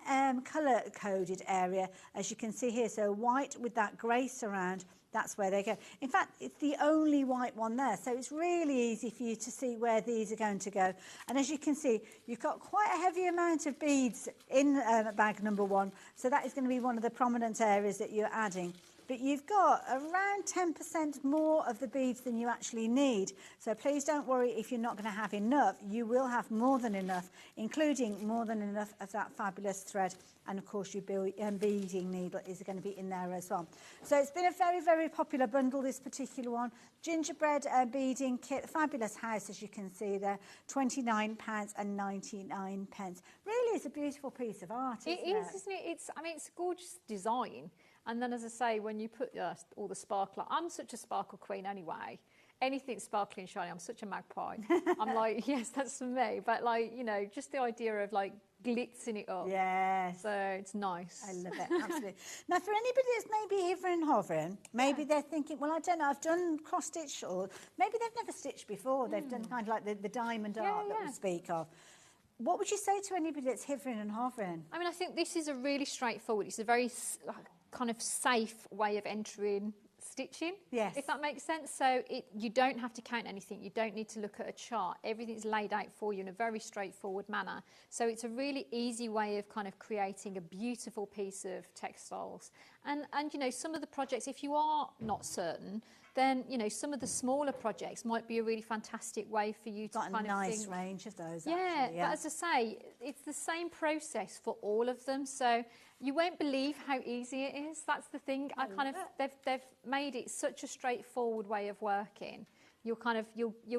colour-coded area as you can see here. So white with that grey surround, that's where they go. In fact, it's the only white one there, so it's really easy for you to see where these are going to go. And as you can see, you've got quite a heavy amount of beads in bag number 1, so that is going to be one of the prominent areas that you're adding. But you've got around 10% more of the beads than you actually need. So please don't worry if you're not going to have enough. You will have more than enough, including more than enough of that fabulous thread. And of course, your beading needle is going to be in there as well. So it's been a very, very popular bundle, this particular one. Gingerbread beading kit, fabulous house, as you can see there, £29.99. Really is a beautiful piece of art, isn't it? It is, isn't it? It's a gorgeous design. And then, as I say, when you put all the sparkle, I'm such a sparkle queen anyway. Anything sparkly and shiny, I'm such a magpie. I'm like, yes, that's for me. But like, you know, just the idea of like glitzing it up. Yes. So it's nice. I love it, absolutely. Now, for anybody that's maybe hovering and hovering, maybe they're thinking, well, I don't know, I've done cross stitch, or maybe they've never stitched before. They've done kind of like the diamond art that we speak of. What would you say to anybody that's hovering and hovering? I mean, I think this is a really straightforward, it's a very kind of safe way of entering stitching, yes, if that makes sense. So you don't have to count anything, you don't need to look at a chart, everything's laid out for you in a very straightforward manner. So it's a really easy way of kind of creating a beautiful piece of textiles. And you know, some of the projects, if you are not certain, then you know, some of the smaller projects might be a really fantastic way for you to got kind a nice of think, range of those. yeah, actually, but as I say, it's the same process for all of them. So you won't believe how easy it is. That's the thing. They've made it such a straightforward way of working. You'll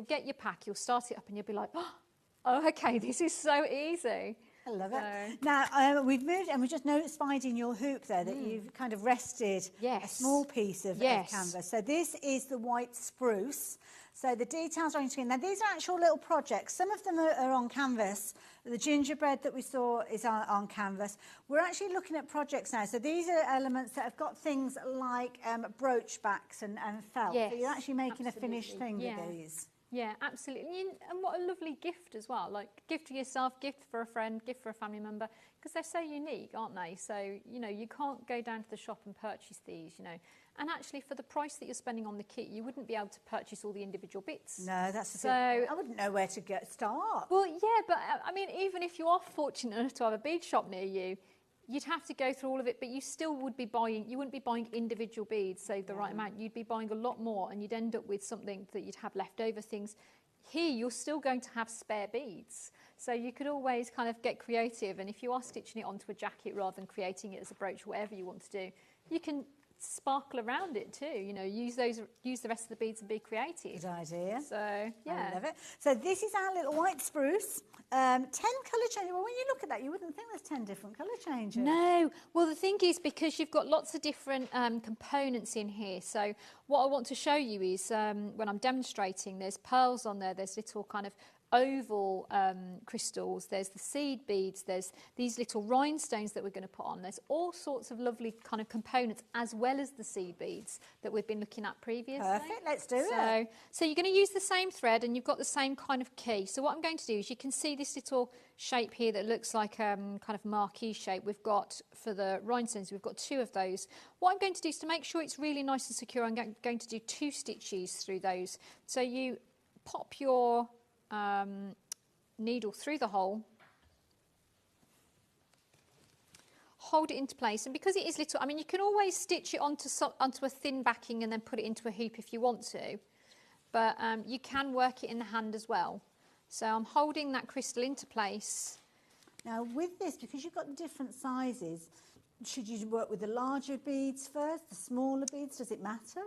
get your pack, you'll start it up, and you'll be like, oh, okay, this is so easy. I love it. Now, we've moved, and we just notified in your hoop there that you've kind of rested a small piece of canvas. So this is the white spruce. So the details are on your screen. Now, these are actual little projects. Some of them are on canvas. The gingerbread that we saw is on canvas. We're actually looking at projects now. So these are elements that have got things like brooch backs and felt. Yes, so you're actually making absolutely. a finished thing with these. Yeah, absolutely. And what a lovely gift as well. Like, gift to yourself, gift for a friend, gift for a family member, because they're so unique, aren't they? So, you know, you can't go down to the shop and purchase these, you know. And actually, for the price that you're spending on the kit, you wouldn't be able to purchase all the individual bits. No, that's so. I wouldn't know where to start. Well, yeah, but I mean, even if you are fortunate enough to have a bead shop near you, you'd have to go through all of it, but you still would be buying, you wouldn't be buying individual beads, save the right amount. You'd be buying a lot more, and you'd end up with something that you'd have leftover things. Here, you're still going to have spare beads. So you could always kind of get creative, and if you are stitching it onto a jacket rather than creating it as a brooch, whatever you want to do, you can sparkle around it too, you know, use the rest of the beads and be creative. Good idea. So, yeah. I love it. So this is our little white spruce. 10 colour changes. Well, when you look at that, you wouldn't think there's 10 different colour changes. No. Well, the thing is, because you've got lots of different components in here, so what I want to show you is, when I'm demonstrating, there's pearls on there, there's little kind of oval crystals, there's the seed beads, there's these little rhinestones that we're going to put on, there's all sorts of lovely kind of components as well as the seed beads that we've been looking at previously. Perfect, let's do it. So you're going to use the same thread, and you've got the same kind of key. So what I'm going to do is, you can see this little shape here that looks like kind of marquee shape. We've got, for the rhinestones, we've got 2 of those. What I'm going to do is, to make sure it's really nice and secure, I'm going to do 2 stitches through those. So you pop your needle through the hole, hold it into place, and because it is little, I mean, you can always stitch it onto a thin backing and then put it into a hoop if you want to, but you can work it in the hand as well. So I'm holding that crystal into place. Now with this, because you've got different sizes, should you work with the larger beads first, the smaller beads, does it matter?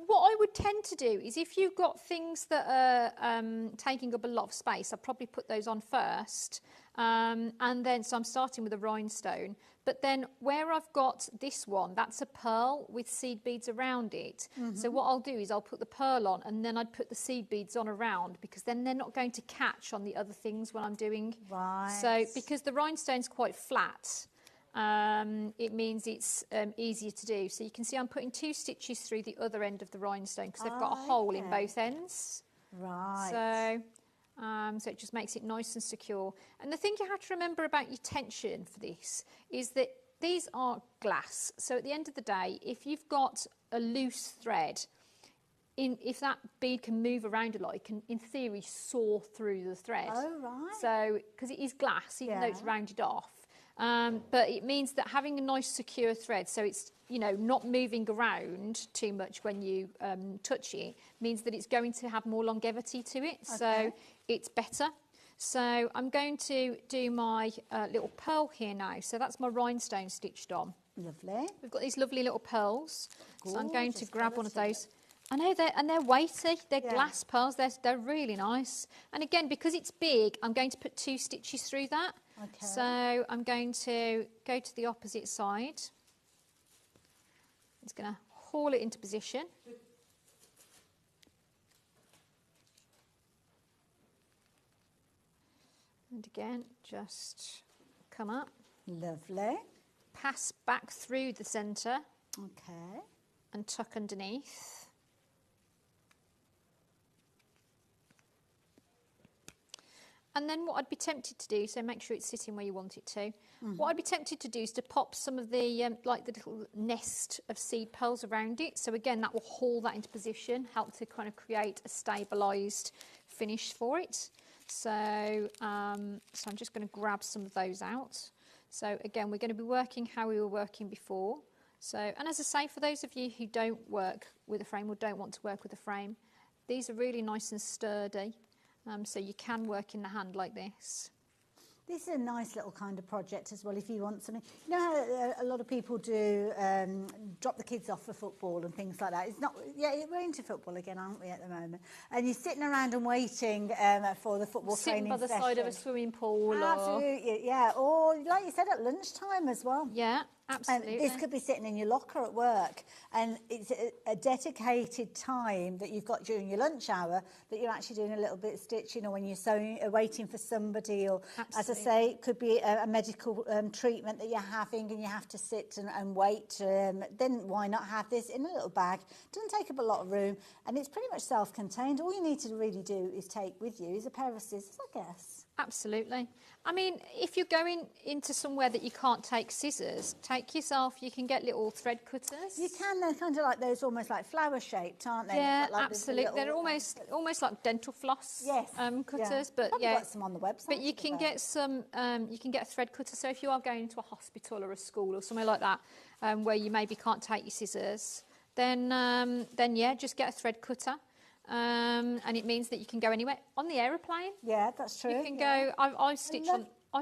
What I would tend to do is, if you've got things that are taking up a lot of space, I'll probably put those on first. And then, so I'm starting with a rhinestone. But then where I've got this one, that's a pearl with seed beads around it. So what I'll do is, I'll put the pearl on, and then I'd put the seed beads on around, because then they're not going to catch on the other things when I'm doing. Right. So because the rhinestone's quite flat, it means it's easier to do. So you can see I'm putting 2 stitches through the other end of the rhinestone, because they've got a hole in both ends. Right. So it just makes it nice and secure. And the thing you have to remember about your tension for this is that these are glass. So at the end of the day, if you've got a loose thread, if that bead can move around a lot, it can, in theory, saw through the thread. Oh, right. So, because it is glass, even though it's rounded off. But it means that having a nice secure thread, so it's, you know, not moving around too much when you touch it, means that it's going to have more longevity to it. Okay. So it's better. So I'm going to do my little pearl here now. So that's my rhinestone stitched on. Lovely. We've got these lovely little pearls. Gorgeous, so I'm going to grab one of those. I know they're weighty. They're glass pearls. They're really nice. And again, because it's big, I'm going to put 2 stitches through that. Okay. So I'm going to go to the opposite side. It's going to haul it into position. And again, just come up. Lovely. Pass back through the centre. Okay. And tuck underneath. And then what I'd be tempted to do, so make sure it's sitting where you want it to. What I'd be tempted to do is to pop some of the, like the little nest of seed pearls around it. So again, that will haul that into position, help to kind of create a stabilised finish for it. So, so I'm just going to grab some of those out. So again, we're going to be working how we were working before. So, and as I say, for those of you who don't work with a frame or don't want to work with a frame, these are really nice and sturdy. So you can work in the hand like this. This is a nice little kind of project as well, if you want something. You know how a lot of people do drop the kids off for football and things like that? It's not, we're into football again, aren't we, at the moment? And you're sitting around and waiting for the football training session. Sitting by the side of a swimming pool. Absolutely, yeah. Or, like you said, at lunchtime as well. Yeah, absolutely. And this could be sitting in your locker at work, and it's a dedicated time that you've got during your lunch hour that you're actually doing a little bit of stitching, or when you're sewing, waiting for somebody, or as I say, it could be a medical treatment that you're having and you have to sit and wait. Then why not have this in a little bag? Doesn't take up a lot of room, and it's pretty much self-contained. All you need to really do is take with you is a pair of scissors, I guess. Absolutely. I mean, if you're going into somewhere that you can't take scissors, take yourself, you can get little thread cutters. You can, they're kind of like those, almost like flower shaped, aren't they? Yeah, like absolutely. They're almost like dental floss cutters, but probably got some on the website. But you can get some, you can get a thread cutter. So if you are going into a hospital or a school or somewhere like that, where you maybe can't take your scissors, then yeah, just get a thread cutter. And it means that you can go anywhere on the aeroplane. Yeah, that's true. You can go. I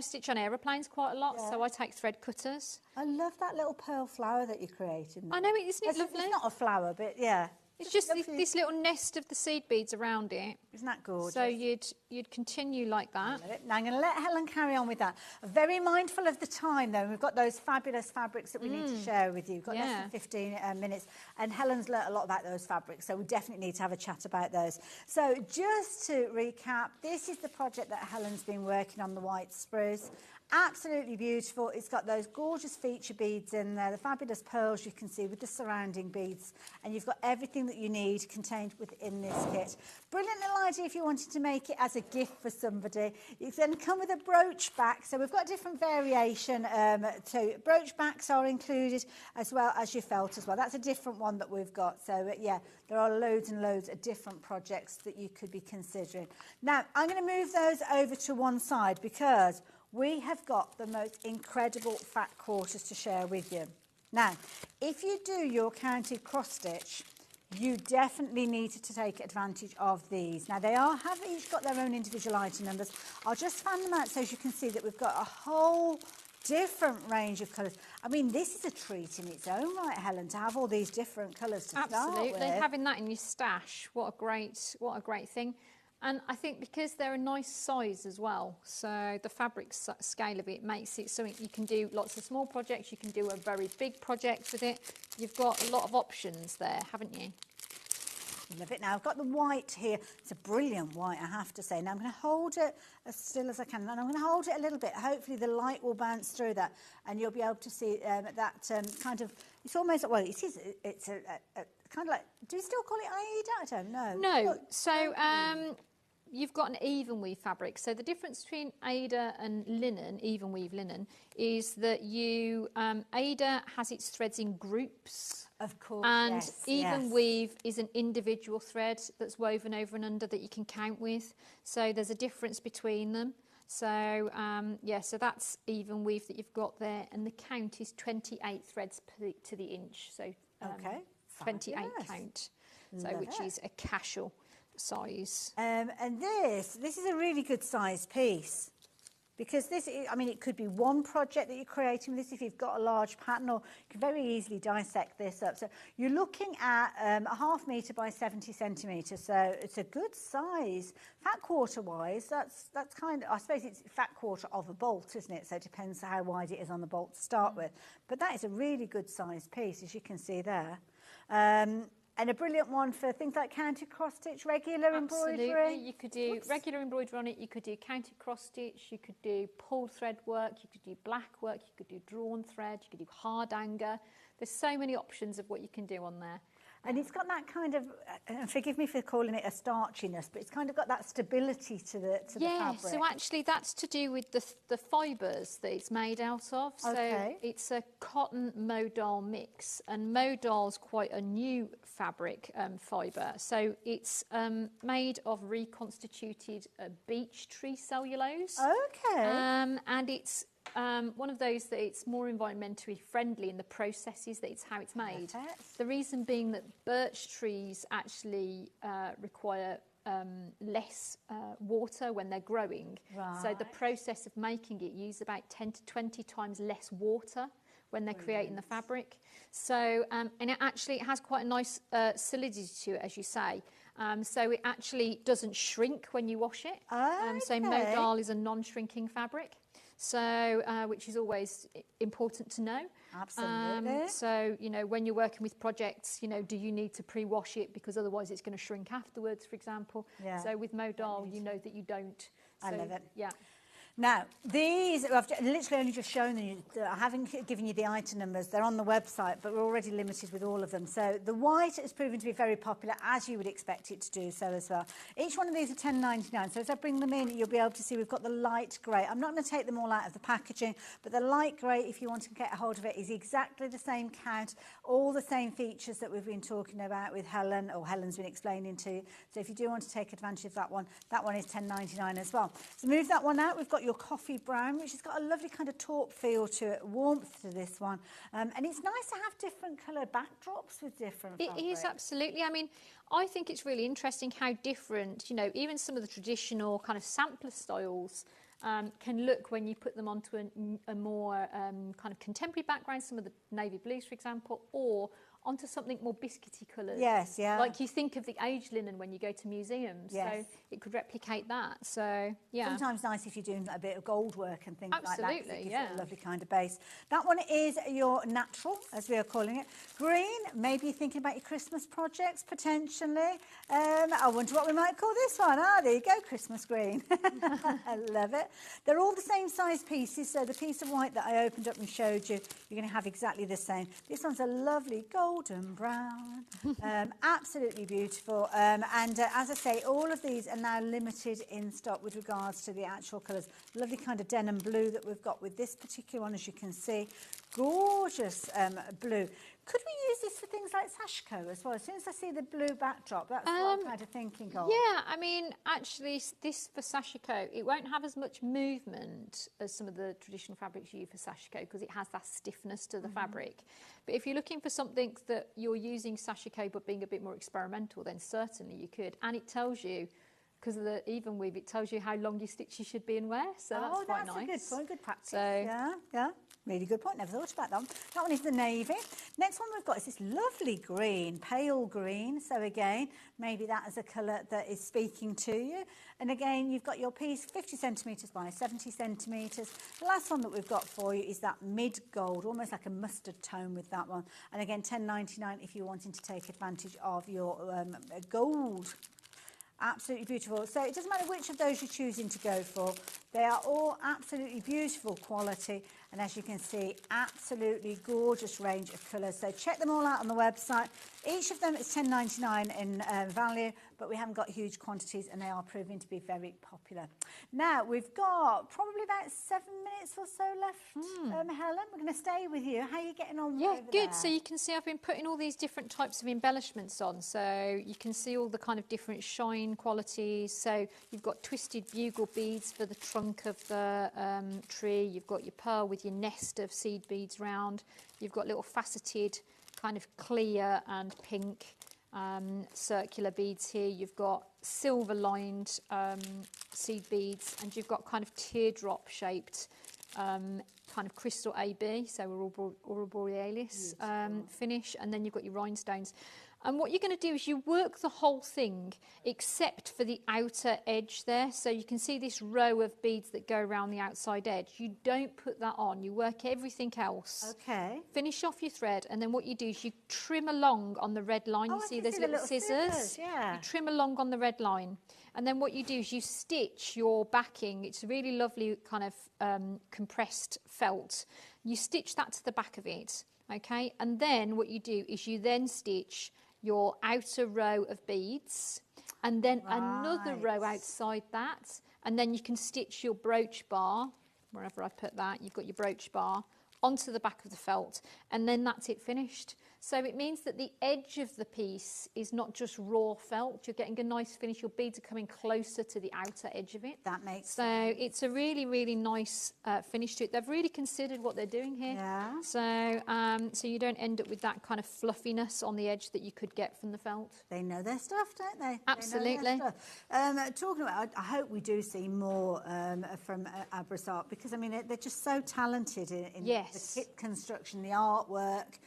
stitch on aeroplanes quite a lot, so I take thread cutters. I love that little pearl flower that you created. I know, isn't it lovely? It's not a flower, but yeah. It's just this little nest of the seed beads around it. Isn't that gorgeous? So you'd continue like that. Now I'm going to let Helen carry on with that. Very mindful of the time though. We've got those fabulous fabrics that we need to share with you. We've got less than 15 minutes, and Helen's learnt a lot about those fabrics, so we definitely need to have a chat about those. So just to recap, this is the project that Helen's been working on, the white spruce. Absolutely beautiful. It's got those gorgeous feature beads in there, the fabulous pearls you can see with the surrounding beads, and you've got everything that you need contained within this kit. Brilliant little idea if you wanted to make it as a gift for somebody. You then come with a brooch back, so we've got different variation. So brooch backs are included, as well as your felt as well. That's a different one that we've got. So yeah, there are loads and loads of different projects that you could be considering. Now I'm going to move those over to one side because we have got the most incredible fat quarters to share with you. Now, if you do your counted cross stitch, you definitely need to take advantage of these. Now, they have each got their own individual item numbers. I'll just fan them out so as you can see that we've got a whole different range of colours. I mean, this is a treat in its own right, Helen, to have all these different colours to start with. Absolutely, having that in your stash, what a great thing. And I think because they're a nice size as well, so the fabric scale of it makes it something you can do lots of small projects, you can do a very big project with it. You've got a lot of options there, haven't you? Love it. Now, I've got the white here. It's a brilliant white, I have to say. Now, I'm going to hold it as still as I can, and I'm going to hold it a little bit. Hopefully, the light will bounce through that, and you'll be able to see that kind of, it's almost, well, it's a kind of like, do you still call it Aida? I don't know. No. So, you've got an even weave fabric. So the difference between Aida and linen, even weave linen, is that Aida has its threads in groups. Of course, And yes, even yes. weave is an individual thread that's woven over and under that you can count with. So there's a difference between them. So, so that's even weave that you've got there. And the count is 28 threads to the inch. So, Okay, 28 fabulous. count, Love which it. is a casual size. And this is a really good size piece. Because it could be one project that you're creating with this if you've got a large pattern, or you can very easily dissect this up. So you're looking at a 1/2 metre by 70 centimetres, so it's a good size. Fat quarter wise, that's kind of, I suppose it's fat quarter of a bolt, isn't it? So it depends how wide it is on the bolt to start with. But that is a really good size piece, as you can see there. And a brilliant one for things like counted cross stitch, regular embroidery. Absolutely, you could do regular embroidery on it, you could do counted cross stitch, you could do pulled thread work, you could do black work, you could do drawn thread, you could do hard anger. There's so many options of what you can do on there. And it's got that kind of, forgive me for calling it a starchiness, but it's kind of got that stability to the fabric. So actually that's to do with the fibres that it's made out of. Okay. So it's a cotton modal mix, and modal's quite a new fabric fibre. So it's made of reconstituted beech tree cellulose. Okay. And it's one of those that it's more environmentally friendly in the processes that it's how it's made. Perfect. The reason being that birch trees actually require less water when they're growing. Right. So the process of making it uses about 10 to 20 times less water when they're creating the fabric. So, and it has quite a nice solidity to it, as you say. So it actually doesn't shrink when you wash it. So modal is a non-shrinking fabric. So, which is always important to know. Absolutely. So, when you're working with projects, do you need to pre-wash it because otherwise it's going to shrink afterwards, for example? Yeah. So with modal, you know that you don't. So, I love it. Yeah. Now, these, I've literally only just shown you, I haven't given you the item numbers, they're on the website, but we're already limited with all of them. So the white has proven to be very popular, as you would expect it to do so as well. Each one of these are £10.99, so as I bring them in, you'll be able to see we've got the light grey. I'm not going to take them all out of the packaging, but the light grey, if you want to get a hold of it, is exactly the same count, all the same features that we've been talking about with Helen, or Helen's been explaining to you. So if you do want to take advantage of that one is £10.99 as well. So move that one out, we've got your coffee brown, which has got a lovely kind of taupe feel to it, warmth to this one, and it's nice to have different coloured backdrops with different fabrics. It is, absolutely. I mean, I think it's really interesting how different, even some of the traditional kind of sampler styles can look when you put them onto a more kind of contemporary background, some of the navy blues, for example, or onto something more biscuity coloured. Yes, yeah. Like you think of the aged linen when you go to museums. Yes. So it could replicate that. So, yeah. Sometimes nice if you're doing a bit of gold work and things Absolutely, like that. 'Cause it gives yeah. it a lovely kind of base. That one is your natural, as we are calling it. Green, maybe you're thinking about your Christmas projects, potentially. I wonder what we might call this one. There you go, Christmas green. I love it. They're all the same size pieces, so the piece of white that I opened up and showed you, you're going to have exactly the same. This one's a lovely golden brown. Absolutely beautiful. And as I say, all of these are now limited in stock with regards to the actual colours. Lovely kind of denim blue that we've got with this particular one, as you can see. Gorgeous blue. Could we use this for things like sashiko as well? As soon as I see the blue backdrop, that's what I'm kind of thinking of. Yeah, I mean, actually, this for sashiko, it won't have as much movement as some of the traditional fabrics you use for sashiko because it has that stiffness to the fabric. But if you're looking for something that you're using sashiko but being a bit more experimental, then certainly you could. And it tells you, because of the even weave, it tells you how long your stitches should be and where. So that's quite nice. Oh, that's a good point, good practice. So, yeah. Really good point, never thought about that one. That one is the navy. Next one we've got is this lovely green, pale green. So again, maybe that is a colour that is speaking to you. And again, you've got your piece 50 centimetres by 70 centimetres. The last one that we've got for you is that mid gold, almost like a mustard tone with that one. And again, £10.99 if you're wanting to take advantage of your gold. Absolutely beautiful. So it doesn't matter which of those you're choosing to go for. They are all absolutely beautiful quality, and as you can see, absolutely gorgeous range of colours. So check them all out on the website. Each of them is $10.99 in value, but we haven't got huge quantities, and they are proving to be very popular. Now, we've got probably about 7 minutes or so left, Helen. We're going to stay with you. How are you getting on over good. there? So you can see I've been putting all these different types of embellishments on. So you can see all the kind of different shine qualities. So you've got twisted bugle beads for the trunk of the tree. You've got your pearl with your nest of seed beads round. You've got little faceted kind of clear and pink circular beads here. You've got silver lined seed beads, and you've got kind of teardrop shaped kind of crystal AB, so Aurora Borealis finish, and then you've got your rhinestones. And what you're going to do is you work the whole thing except for the outer edge there. So you can see this row of beads that go around the outside edge. You don't put that on. You work everything else. Okay. Finish off your thread, and then what you do is you trim along on the red line. You see there's little scissors. Yeah. You trim along on the red line. And then what you do is you stitch your backing. It's a really lovely kind of compressed felt. You stitch that to the back of it, okay? And then what you do is you then stitch your outer row of beads, and then another row outside that, and then you can stitch your brooch bar, wherever I put that, you've got your brooch bar, onto the back of the felt, and then that's it finished. So it means that the edge of the piece is not just raw felt, you're getting a nice finish, your beads are coming closer to the outer edge of it. That makes sense. So it's a really, really nice finish to it. They've really considered what they're doing here. Yeah. So you don't end up with that kind of fluffiness on the edge that you could get from the felt. They know their stuff, don't they? Absolutely. They know their stuff. Talking about, I hope we do see more from Abris Art, because I mean they're just so talented in the kit construction, the artwork.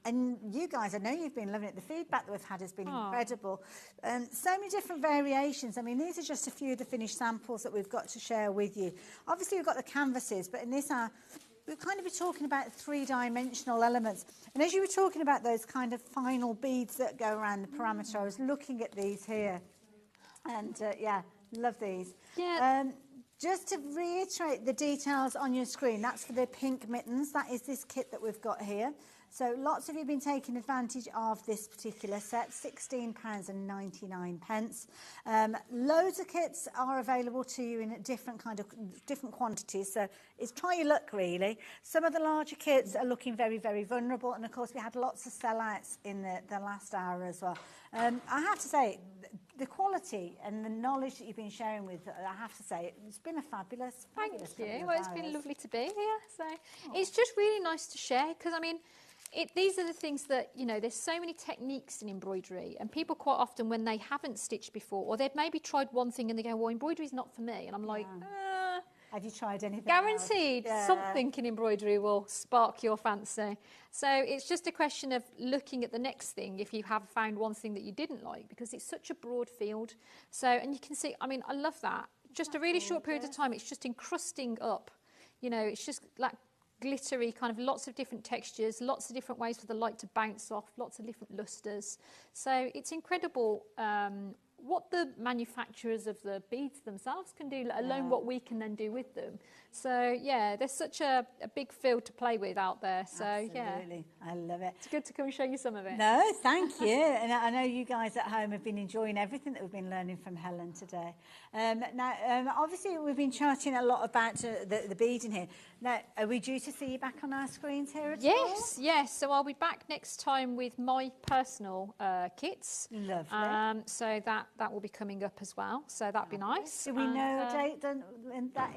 And you guys, I know you've been loving it. The feedback that we've had has been incredible. So many different variations. I mean, these are just a few of the finished samples that we've got to share with you. Obviously, we've got the canvases, but in this we'll kind of be talking about three-dimensional elements. And as you were talking about those kind of final beads that go around the parameter, I was looking at these here. And, yeah, love these. Yeah. Just to reiterate the details on your screen, that's for the pink mittens. That is this kit that we've got here. So lots of you have been taking advantage of this particular set, £16.99. Loads of kits are available to you in different quantities. So it's try your luck, really. Some of the larger kits are looking very, very vulnerable. And of course, we had lots of sellouts in the last hour as well. I have to say, the quality and the knowledge that you've been sharing with, I have to say, it's been a fabulous Thank you. Well, it's been lovely to be here. So it's just really nice to share, because I mean, these are the things that, you know, there's so many techniques in embroidery, and people quite often, when they haven't stitched before, or they've maybe tried one thing and they go, well, embroidery's not for me. And I'm like, have you tried anything guaranteed something in embroidery will spark your fancy. So it's just a question of looking at the next thing if you have found one thing that you didn't like, because it's such a broad field. So, and you can see, I mean, I love that. Just a really short period of time, it's just encrusting up. You know, it's just like glittery, kind of lots of different textures, lots of different ways for the light to bounce off, lots of different lustres. So it's incredible what the manufacturers of the beads themselves can do, let alone what we can then do with them. So yeah, there's such a big field to play with out there. So absolutely. I love it. It's good to come and show you some of it. No, thank you. And I know you guys at home have been enjoying everything that we've been learning from Helen today. Now, obviously we've been chatting a lot about the beading here. Now, are we due to see you back on our screens here at all? Yes. So I'll be back next time with my personal kits. Lovely. So that will be coming up as well. So that'd be nice. Do we know a date that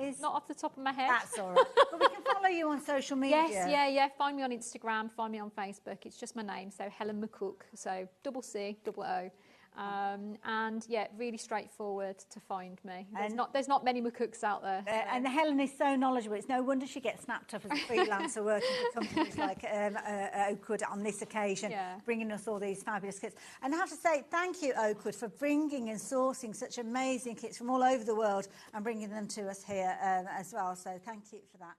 is? Not off the top of my head. That's all right. But we can follow you on social media. Yes, yeah. Find me on Instagram, find me on Facebook. It's just my name, so Helen McCook, so CCO. And yeah, really straightforward to find me. There's not many McCooks out there. So. And Helen is so knowledgeable. It's no wonder she gets snapped up as a freelancer working for companies like Oakwood on this occasion, bringing us all these fabulous kits. And I have to say, thank you, Oakwood, for bringing and sourcing such amazing kits from all over the world and bringing them to us here as well. So thank you for that.